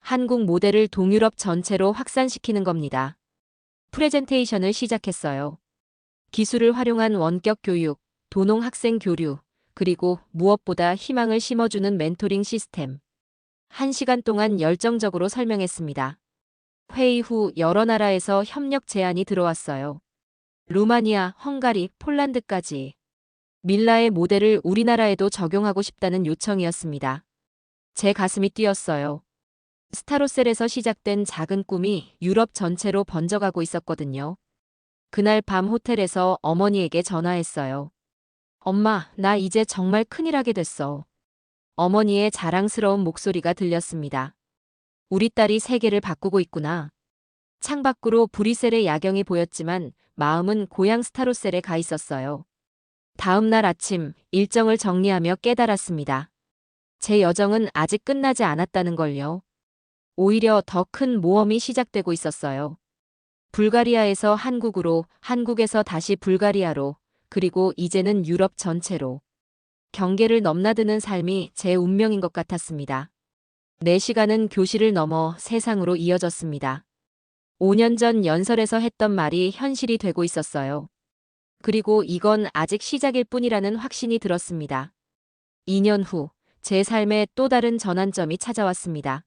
한국 모델을 동유럽 전체로 확산시키는 겁니다. 프레젠테이션을 시작했어요. 기술을 활용한 원격 교육, 도농 학생 교류, 그리고 무엇보다 희망을 심어주는 멘토링 시스템. 1시간 동안 열정적으로 설명했습니다. 회의 후 여러 나라에서 협력 제안이 들어왔어요. 루마니아, 헝가리, 폴란드까지. 밀라의 모델을 우리나라에도 적용하고 싶다는 요청이었습니다. 제 가슴이 뛰었어요. 스타로셀에서 시작된 작은 꿈이 유럽 전체로 번져가고 있었거든요. 그날 밤 호텔에서 어머니에게 전화했어요. 엄마, 나 이제 정말 큰일 하게 됐어. 어머니의 자랑스러운 목소리가 들렸습니다. 우리 딸이 세계를 바꾸고 있구나. 창밖으로 브뤼셀의 야경이 보였지만 마음은 고향 스타로셀에 가 있었어요. 다음 날 아침 일정을 정리하며 깨달았습니다. 제 여정은 아직 끝나지 않았다는 걸요. 오히려 더 큰 모험이 시작되고 있었어요. 불가리아에서 한국으로, 한국에서 다시 불가리아로, 그리고 이제는 유럽 전체로. 경계를 넘나드는 삶이 제 운명인 것 같았습니다. 4시간은 교실을 넘어 세상으로 이어졌습니다. 5년 전 연설에서 했던 말이 현실이 되고 있었어요. 그리고 이건 아직 시작일 뿐이라는 확신이 들었습니다. 2년 후, 제 삶에 또 다른 전환점이 찾아왔습니다.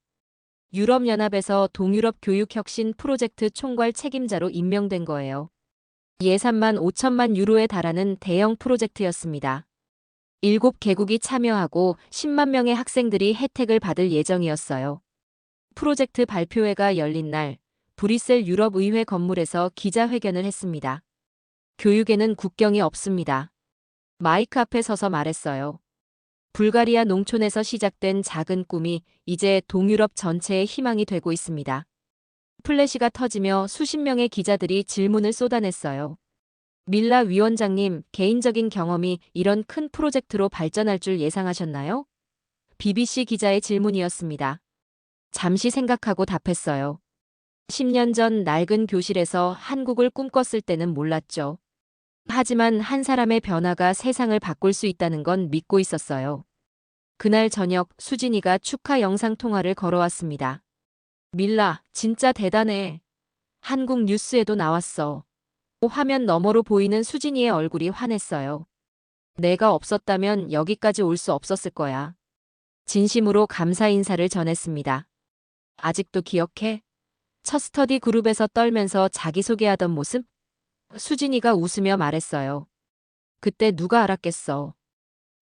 유럽연합에서 동유럽 교육혁신 프로젝트 총괄 책임자로 임명된 거예요. 예산만 5천만 유로에 달하는 대형 프로젝트였습니다. 7개국이 참여하고 10만 명의 학생들이 혜택을 받을 예정이었어요. 프로젝트 발표회가 열린 날, 브뤼셀 유럽의회 건물에서 기자회견을 했습니다. 교육에는 국경이 없습니다. 마이크 앞에 서서 말했어요. 불가리아 농촌에서 시작된 작은 꿈이 이제 동유럽 전체의 희망이 되고 있습니다. 플래시가 터지며 수십 명의 기자들이 질문을 쏟아냈어요. 밀라 위원장님, 개인적인 경험이 이런 큰 프로젝트로 발전할 줄 예상하셨나요? BBC 기자의 질문이었습니다. 잠시 생각하고 답했어요. 10년 전 낡은 교실에서 한국을 꿈꿨을 때는 몰랐죠. 하지만 한 사람의 변화가 세상을 바꿀 수 있다는 건 믿고 있었어요. 그날 저녁 수진이가 축하 영상통화를 걸어왔습니다. 밀라, 진짜 대단해. 한국 뉴스에도 나왔어. 화면 너머로 보이는 수진이의 얼굴이 환했어요. 내가 없었다면 여기까지 올 수 없었을 거야. 진심으로 감사 인사를 전했습니다. 아직도 기억해? 첫 스터디 그룹에서 떨면서 자기소개하던 모습? 수진이가 웃으며 말했어요. 그때 누가 알았겠어.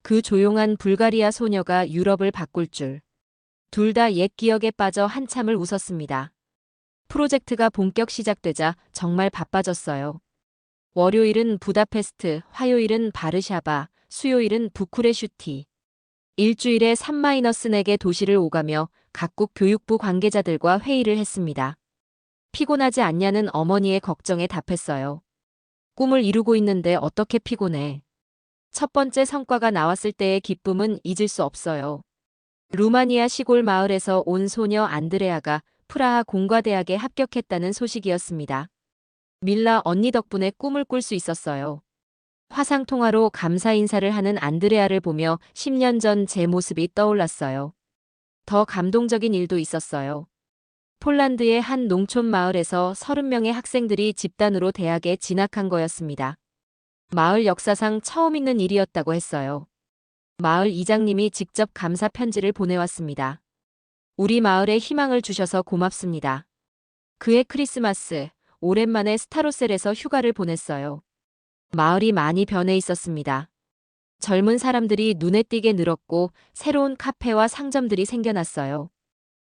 그 조용한 불가리아 소녀가 유럽을 바꿀 줄. 둘 다 옛 기억에 빠져 한참을 웃었습니다. 프로젝트가 본격 시작되자 정말 바빠졌어요. 월요일은 부다페스트, 화요일은 바르샤바, 수요일은 부쿠레슈티. 일주일에 3-4개 도시를 오가며 각국 교육부 관계자들과 회의를 했습니다. 피곤하지 않냐는 어머니의 걱정에 답했어요. 꿈을 이루고 있는데 어떻게 피곤해. 첫 번째 성과가 나왔을 때의 기쁨은 잊을 수 없어요. 루마니아 시골 마을에서 온 소녀 안드레아가 프라하 공과대학에 합격했다는 소식이었습니다. 밀라 언니 덕분에 꿈을 꿀 수 있었어요. 화상통화로 감사 인사를 하는 안드레아를 보며 10년 전 제 모습이 떠올랐어요. 더 감동적인 일도 있었어요. 폴란드의 한 농촌 마을에서 30명의 학생들이 집단으로 대학에 진학한 거였습니다. 마을 역사상 처음 있는 일이었다고 했어요. 마을 이장님이 직접 감사 편지를 보내왔습니다. 우리 마을에 희망을 주셔서 고맙습니다. 그해 크리스마스, 오랜만에 스타로셀에서 휴가를 보냈어요. 마을이 많이 변해 있었습니다. 젊은 사람들이 눈에 띄게 늘었고 새로운 카페와 상점들이 생겨났어요.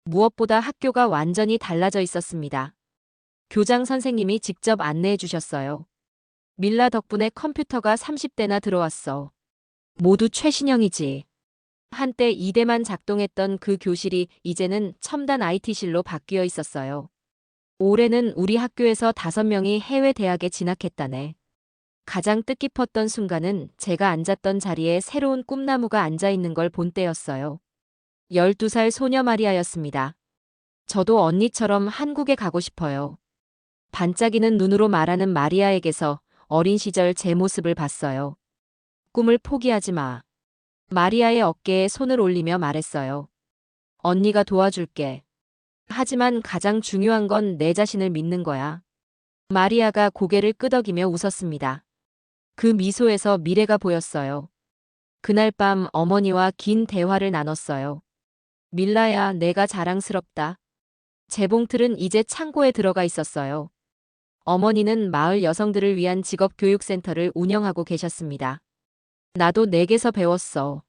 무엇보다 학교가 완전히 달라져 있었습니다. 교장 선생님이 직접 안내해 주셨어요. 밀라 덕분에 컴퓨터가 30대나 들어왔어. 모두 최신형이지. 한때 2대만 작동했던 그 교실이 이제는 첨단 IT실로 바뀌어 있었어요. 올해는 우리 학교에서 5명이 해외 대학에 진학했다네. 가장 뜻깊었던 순간은 제가 앉았던 자리에 새로운 꿈나무가 앉아 있는 걸 본 때였어요. 12살 소녀 마리아였습니다. 저도 언니처럼 한국에 가고 싶어요. 반짝이는 눈으로 말하는 마리아에게서 어린 시절 제 모습을 봤어요. 꿈을 포기하지 마. 마리아의 어깨에 손을 올리며 말했어요. 언니가 도와줄게. 하지만 가장 중요한 건 내 자신을 믿는 거야. 마리아가 고개를 끄덕이며 웃었습니다. 그 미소에서 미래가 보였어요. 그날 밤 어머니와 긴 대화를 나눴어요. 밀라야, 내가 자랑스럽다. 재봉틀은 이제 창고에 들어가 있었어요. 어머니는 마을 여성들을 위한 직업교육센터를 운영하고 계셨습니다. 나도 내게서 배웠어.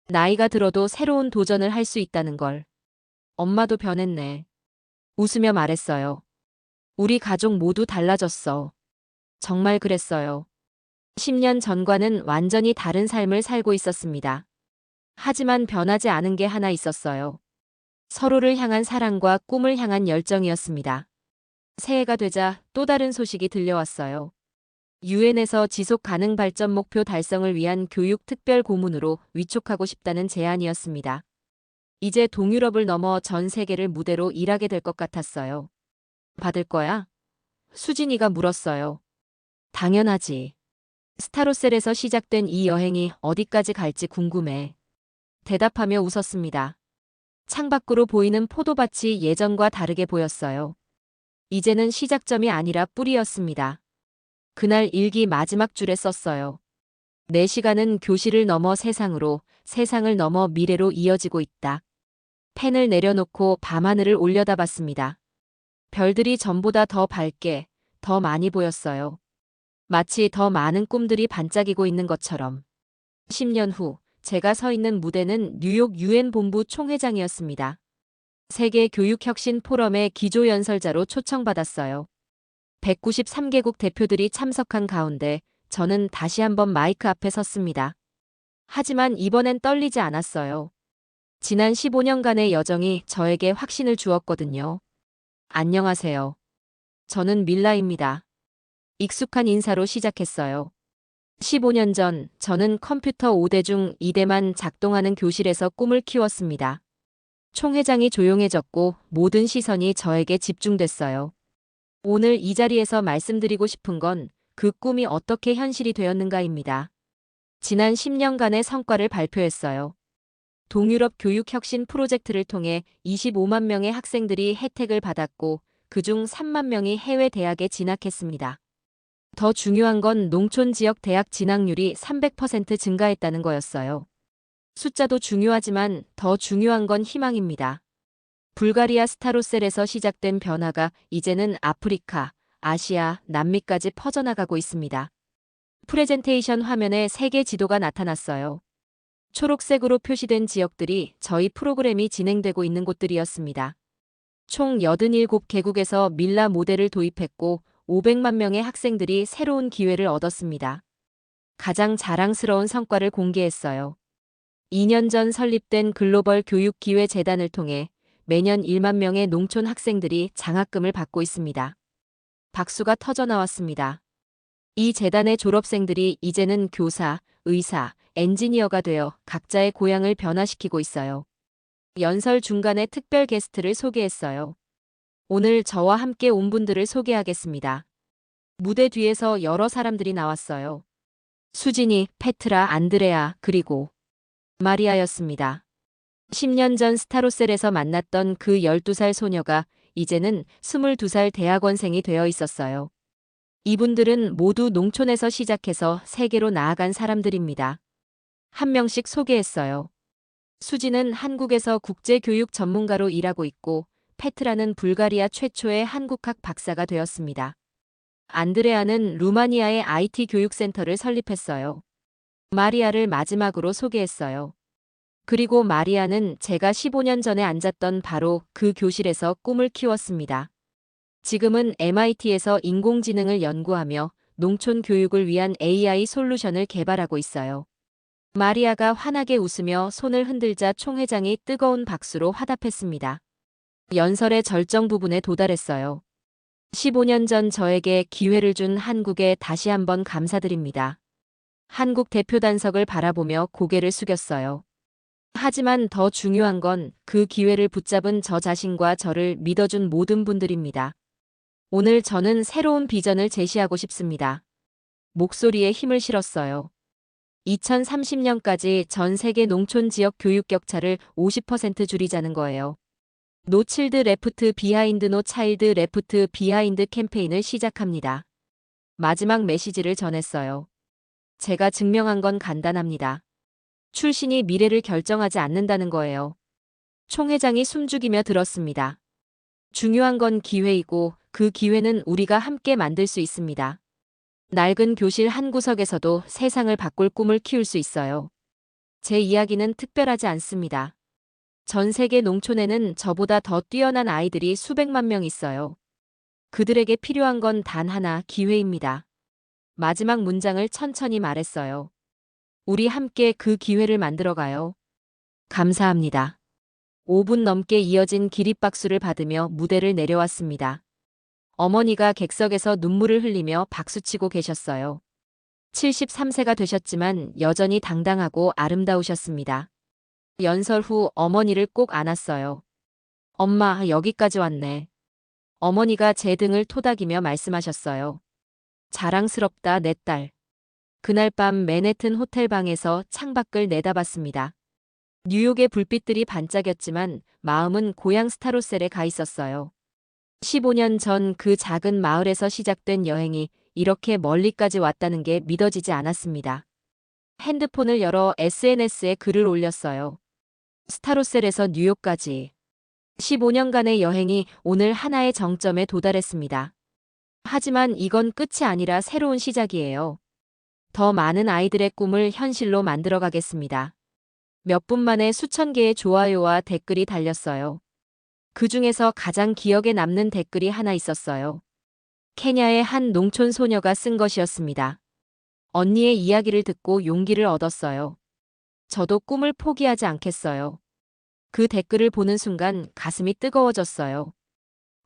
나이가 들어도 새로운 도전을 할 수 있다는 걸. 엄마도 변했네. 웃으며 말했어요. 우리 가족 모두 달라졌어. 정말 그랬어요. 10년 전과는 완전히 다른 삶을 살고 있었습니다. 하지만 변하지 않은 게 하나 있었어요. 서로를 향한 사랑과 꿈을 향한 열정이었습니다. 새해가 되자 또 다른 소식이 들려왔어요. 유엔에서 지속 가능 발전 목표 달성을 위한 교육 특별 고문으로 위촉하고 싶다는 제안이었습니다. 이제 동유럽을 넘어 전 세계를 무대로 일하게 될 것 같았어요. 받을 거야? 수진이가 물었어요. 당연하지. 스타로셀에서 시작된 이 여행이 어디까지 갈지 궁금해. 대답하며 웃었습니다. 창밖으로 보이는 포도밭이 예전과 다르게 보였어요. 이제는 시작점이 아니라 뿌리였습니다. 그날 일기 마지막 줄에 썼어요. 내 시간은 교실을 넘어 세상으로, 세상을 넘어 미래로 이어지고 있다. 펜을 내려놓고 밤하늘을 올려다봤습니다. 별들이 전보다 더 밝게, 더 많이 보였어요. 마치 더 많은 꿈들이 반짝이고 있는 것처럼. 10년 후 제가 서 있는 무대는 뉴욕 유엔 본부 총회장이었습니다. 세계 교육혁신 포럼의 기조연설자로 초청받았어요. 193개국 대표들이 참석한 가운데 저는 다시 한번 마이크 앞에 섰습니다. 하지만 이번엔 떨리지 않았어요. 지난 15년간의 여정이 저에게 확신을 주었거든요. 안녕하세요. 저는 밀라입니다. 익숙한 인사로 시작했어요. 15년 전 저는 컴퓨터 5대 중 2대만 작동하는 교실에서 꿈을 키웠습니다. 총회장이 조용해졌고 모든 시선이 저에게 집중됐어요. 오늘 이 자리에서 말씀드리고 싶은 건 그 꿈이 어떻게 현실이 되었는가입니다. 지난 10년간의 성과를 발표했어요. 동유럽 교육혁신 프로젝트를 통해 25만 명의 학생들이 혜택을 받았고 그중 3만 명이 해외 대학에 진학했습니다. 더 중요한 건 농촌 지역 대학 진학률이 300% 증가했다는 거였어요. 숫자도 중요하지만 더 중요한 건 희망입니다. 불가리아 스타로셀에서 시작된 변화가 이제는 아프리카, 아시아, 남미까지 퍼져나가고 있습니다. 프레젠테이션 화면에 세계 지도가 나타났어요. 초록색으로 표시된 지역들이 저희 프로그램이 진행되고 있는 곳들이었습니다. 총 87개국에서 밀라 모델을 도입했고 500만 명의 학생들이 새로운 기회를 얻었습니다. 가장 자랑스러운 성과를 공개했어요. 2년 전 설립된 글로벌 교육기회재단을 통해 매년 1만 명의 농촌 학생들이 장학금을 받고 있습니다. 박수가 터져 나왔습니다. 이 재단의 졸업생들이 이제는 교사, 의사, 엔지니어가 되어 각자의 고향을 변화시키고 있어요. 연설 중간에 특별 게스트를 소개했어요. 오늘 저와 함께 온 분들을 소개하겠습니다. 무대 뒤에서 여러 사람들이 나왔어요. 수진이, 페트라, 안드레아, 그리고 마리아였습니다. 10년 전 스타로셀에서 만났던 그 12살 소녀가 이제는 22살 대학원생이 되어 있었어요. 이분들은 모두 농촌에서 시작해서 세계로 나아간 사람들입니다. 한 명씩 소개했어요. 수지는 한국에서 국제교육 전문가로 일하고 있고 페트라는 불가리아 최초의 한국학 박사가 되었습니다. 안드레아는 루마니아의 IT 교육센터를 설립했어요. 마리아를 마지막으로 소개했어요. 그리고 마리아는 제가 15년 전에 앉았던 바로 그 교실에서 꿈을 키웠습니다. 지금은 MIT에서 인공지능을 연구하며 농촌 교육을 위한 AI 솔루션을 개발하고 있어요. 마리아가 환하게 웃으며 손을 흔들자 총회장이 뜨거운 박수로 화답했습니다. 연설의 절정 부분에 도달했어요. 15년 전 저에게 기회를 준 한국에 다시 한번 감사드립니다. 한국 대표단석을 바라보며 고개를 숙였어요. 하지만 더 중요한 건 그 기회를 붙잡은 저 자신과 저를 믿어준 모든 분들입니다. 오늘 저는 새로운 비전을 제시하고 싶습니다. 목소리에 힘을 실었어요. 2030년까지 전 세계 농촌 지역 교육 격차를 50% 줄이자는 거예요. 노 칠드 레프트 비하인드 노 차일드 레프트 비하인드 캠페인을 시작합니다. 마지막 메시지를 전했어요. 제가 증명한 건 간단합니다. 출신이 미래를 결정하지 않는다는 거예요. 총회장이 숨죽이며 들었습니다. 중요한 건 기회이고 그 기회는 우리가 함께 만들 수 있습니다. 낡은 교실 한 구석에서도 세상을 바꿀 꿈을 키울 수 있어요. 제 이야기는 특별하지 않습니다. 전 세계 농촌에는 저보다 더 뛰어난 아이들이 수백만 명 있어요. 그들에게 필요한 건 단 하나, 기회입니다. 마지막 문장을 천천히 말했어요. 우리 함께 그 기회를 만들어가요. 감사합니다. 5분 넘게 이어진 기립박수를 받으며 무대를 내려왔습니다. 어머니가 객석에서 눈물을 흘리며 박수치고 계셨어요. 73세가 되셨지만 여전히 당당하고 아름다우셨습니다. 연설 후 어머니를 꼭 안았어요. 엄마, 여기까지 왔네. 어머니가 제 등을 토닥이며 말씀하셨어요. 자랑스럽다, 내 딸. 그날 밤 맨해튼 호텔 방에서 창밖을 내다봤습니다. 뉴욕의 불빛들이 반짝였지만 마음은 고향 스타로셀에 가 있었어요. 15년 전 그 작은 마을에서 시작된 여행이 이렇게 멀리까지 왔다는 게 믿어지지 않았습니다. 핸드폰을 열어 SNS에 글을 올렸어요. 스타로셀에서 뉴욕까지. 15년간의 여행이 오늘 하나의 정점에 도달했습니다. 하지만 이건 끝이 아니라 새로운 시작이에요. 더 많은 아이들의 꿈을 현실로 만들어가겠습니다. 몇 분 만에 수천 개의 좋아요와 댓글이 달렸어요. 그 중에서 가장 기억에 남는 댓글이 하나 있었어요. 케냐의 한 농촌 소녀가 쓴 것이었습니다. 언니의 이야기를 듣고 용기를 얻었어요. 저도 꿈을 포기하지 않겠어요. 그 댓글을 보는 순간 가슴이 뜨거워졌어요.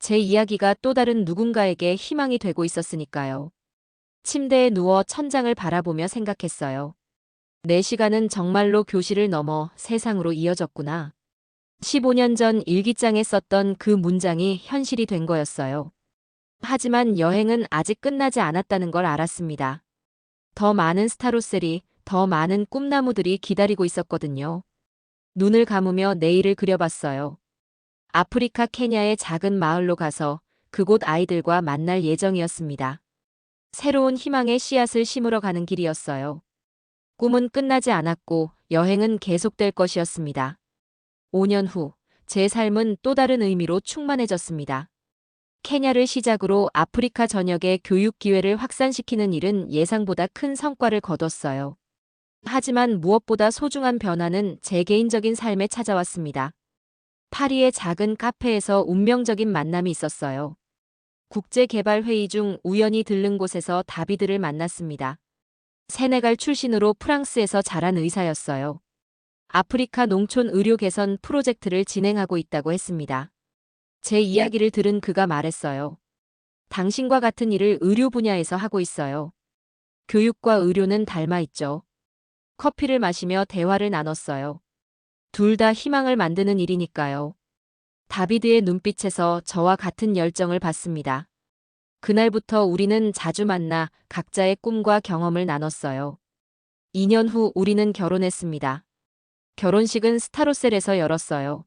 제 이야기가 또 다른 누군가에게 희망이 되고 있었으니까요. 침대에 누워 천장을 바라보며 생각했어요. 내 시간은 정말로 교실을 넘어 세상으로 이어졌구나. 15년 전 일기장에 썼던 그 문장이 현실이 된 거였어요. 하지만 여행은 아직 끝나지 않았다는 걸 알았습니다. 더 많은 스타로셀이, 더 많은 꿈나무들이 기다리고 있었거든요. 눈을 감으며 내일을 그려봤어요. 아프리카 케냐의 작은 마을로 가서 그곳 아이들과 만날 예정이었습니다. 새로운 희망의 씨앗을 심으러 가는 길이었어요. 꿈은 끝나지 않았고 여행은 계속될 것이었습니다. 5년 후, 제 삶은 또 다른 의미로 충만해졌습니다. 케냐를 시작으로 아프리카 전역의 교육 기회를 확산시키는 일은 예상보다 큰 성과를 거뒀어요. 하지만 무엇보다 소중한 변화는 제 개인적인 삶에 찾아왔습니다. 파리의 작은 카페에서 운명적인 만남이 있었어요. 국제개발회의 중 우연히 들른 곳에서 다비드를 만났습니다. 세네갈 출신으로 프랑스에서 자란 의사였어요. 아프리카 농촌 의료 개선 프로젝트를 진행하고 있다고 했습니다. 제 이야기를 들은 그가 말했어요. 당신과 같은 일을 의료 분야에서 하고 있어요. 교육과 의료는 닮아 있죠. 커피를 마시며 대화를 나눴어요. 둘 다 희망을 만드는 일이니까요. 다비드의 눈빛에서 저와 같은 열정을 봤습니다. 그날부터 우리는 자주 만나 각자의 꿈과 경험을 나눴어요. 2년 후 우리는 결혼했습니다. 결혼식은 스타로셀에서 열었어요.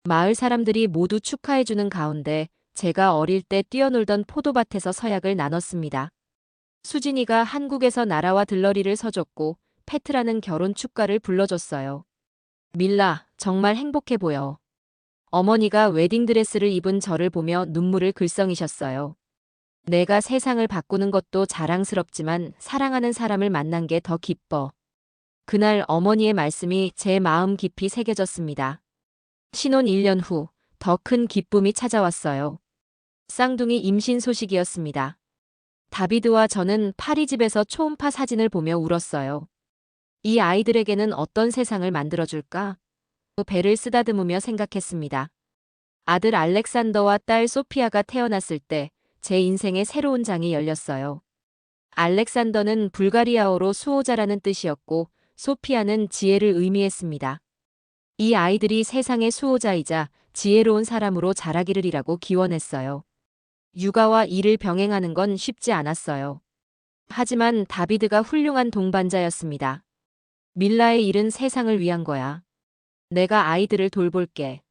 마을 사람들이 모두 축하해주는 가운데 제가 어릴 때 뛰어놀던 포도밭에서 서약을 나눴습니다. 수진이가 한국에서 나라와 들러리를 서줬고 페트라는 결혼 축가를 불러줬어요. 밀라, 정말 행복해 보여. 어머니가 웨딩드레스를 입은 저를 보며 눈물을 글썽이셨어요. 내가 세상을 바꾸는 것도 자랑스럽지만 사랑하는 사람을 만난 게 더 기뻐. 그날 어머니의 말씀이 제 마음 깊이 새겨졌습니다. 신혼 1년 후 더 큰 기쁨이 찾아왔어요. 쌍둥이 임신 소식이었습니다. 다비드와 저는 파리 집에서 초음파 사진을 보며 울었어요. 이 아이들에게는 어떤 세상을 만들어줄까? 배를 쓰다듬으며 생각했습니다. 아들 알렉산더와 딸 소피아가 태어났을 때 제 인생의 새로운 장이 열렸어요. 알렉산더는 불가리아어로 수호자라는 뜻이었고 소피아는 지혜를 의미했습니다. 이 아이들이 세상의 수호자이자 지혜로운 사람으로 자라기를이라고 기원했어요. 육아와 일을 병행하는 건 쉽지 않았어요. 하지만 다비드가 훌륭한 동반자였습니다. 밀라의 일은 세상을 위한 거야. 내가 아이들을 돌볼게.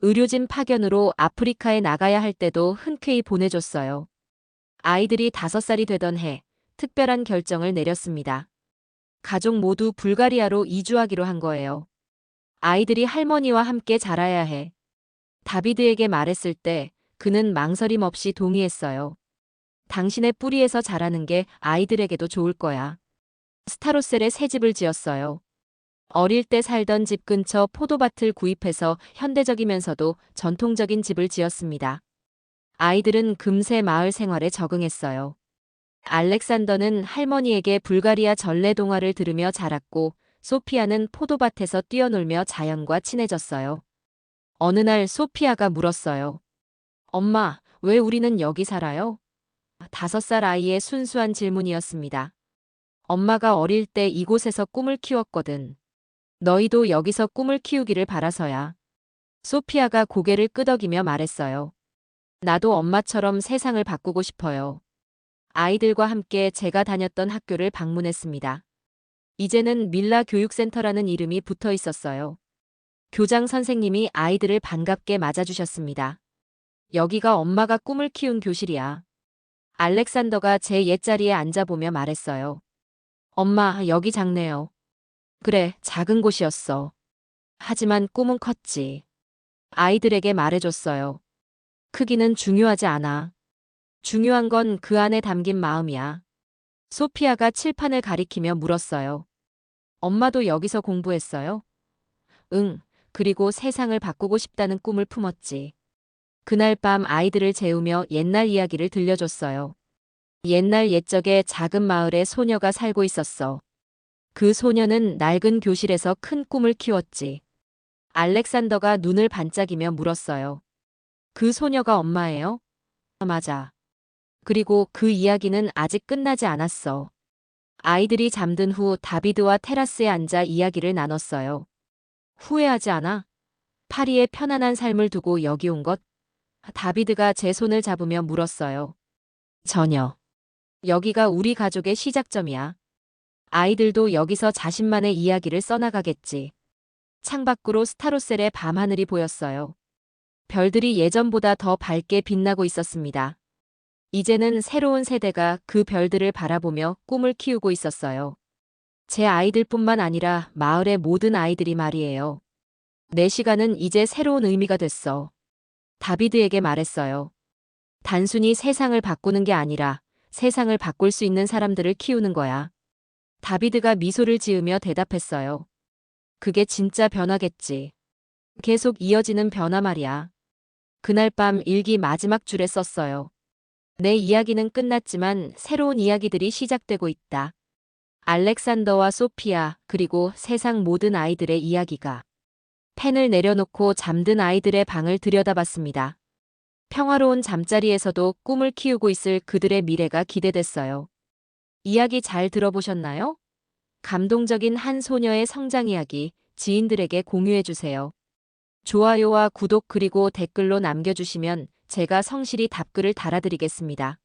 의료진 파견으로 아프리카에 나가야 할 때도 흔쾌히 보내줬어요. 아이들이 5살이 되던 해, 특별한 결정을 내렸습니다. 가족 모두 불가리아로 이주하기로 한 거예요. 아이들이 할머니와 함께 자라야 해. 다비드에게 말했을 때 그는 망설임 없이 동의했어요. 당신의 뿌리에서 자라는 게 아이들에게도 좋을 거야. 스타로셀에 새 집을 지었어요. 어릴 때 살던 집 근처 포도밭을 구입해서 현대적이면서도 전통적인 집을 지었습니다. 아이들은 금세 마을 생활에 적응했어요. 알렉산더는 할머니에게 불가리아 전래 동화를 들으며 자랐고 소피아는 포도밭에서 뛰어놀며 자연과 친해졌어요. 어느 날 소피아가 물었어요. 엄마, 왜 우리는 여기 살아요? 5살 아이의 순수한 질문이었습니다. 엄마가 어릴 때 이곳에서 꿈을 키웠거든. 너희도 여기서 꿈을 키우기를 바라서야. 소피아가 고개를 끄덕이며 말했어요. 나도 엄마처럼 세상을 바꾸고 싶어요. 아이들과 함께 제가 다녔던 학교를 방문했습니다. 이제는 밀라 교육센터라는 이름이 붙어 있었어요. 교장 선생님이 아이들을 반갑게 맞아주셨습니다. 여기가 엄마가 꿈을 키운 교실이야. 알렉산더가 제 옛자리에 앉아보며 말했어요. 엄마, 여기 작네요. 그래, 작은 곳이었어. 하지만 꿈은 컸지. 아이들에게 말해줬어요. 크기는 중요하지 않아. 중요한 건 그 안에 담긴 마음이야. 소피아가 칠판을 가리키며 물었어요. 엄마도 여기서 공부했어요? 응, 그리고 세상을 바꾸고 싶다는 꿈을 품었지. 그날 밤 아이들을 재우며 옛날 이야기를 들려줬어요. 옛날 옛적에 작은 마을에 소녀가 살고 있었어. 그 소녀는 낡은 교실에서 큰 꿈을 키웠지. 알렉산더가 눈을 반짝이며 물었어요. 그 소녀가 엄마예요? 맞아. 그리고 그 이야기는 아직 끝나지 않았어. 아이들이 잠든 후 다비드와 테라스에 앉아 이야기를 나눴어요. 후회하지 않아? 파리의 편안한 삶을 두고 여기 온 것? 다비드가 제 손을 잡으며 물었어요. 전혀. 여기가 우리 가족의 시작점이야. 아이들도 여기서 자신만의 이야기를 써나가겠지. 창밖으로 스타로셀의 밤하늘이 보였어요. 별들이 예전보다 더 밝게 빛나고 있었습니다. 이제는 새로운 세대가 그 별들을 바라보며 꿈을 키우고 있었어요. 제 아이들뿐만 아니라 마을의 모든 아이들이 말이에요. 내 시간은 이제 새로운 의미가 됐어. 다비드에게 말했어요. 단순히 세상을 바꾸는 게 아니라 세상을 바꿀 수 있는 사람들을 키우는 거야. 다비드가 미소를 지으며 대답했어요. 그게 진짜 변화겠지. 계속 이어지는 변화 말이야. 그날 밤 일기 마지막 줄에 썼어요. 내 이야기는 끝났지만 새로운 이야기들이 시작되고 있다. 알렉산더와 소피아, 그리고 세상 모든 아이들의 이야기가. 펜을 내려놓고 잠든 아이들의 방을 들여다봤습니다. 평화로운 잠자리에서도 꿈을 키우고 있을 그들의 미래가 기대됐어요. 이야기 잘 들어보셨나요? 감동적인 한 소녀의 성장 이야기, 지인들에게 공유해주세요. 좋아요와 구독 그리고 댓글로 남겨주시면 제가 성실히 답글을 달아드리겠습니다.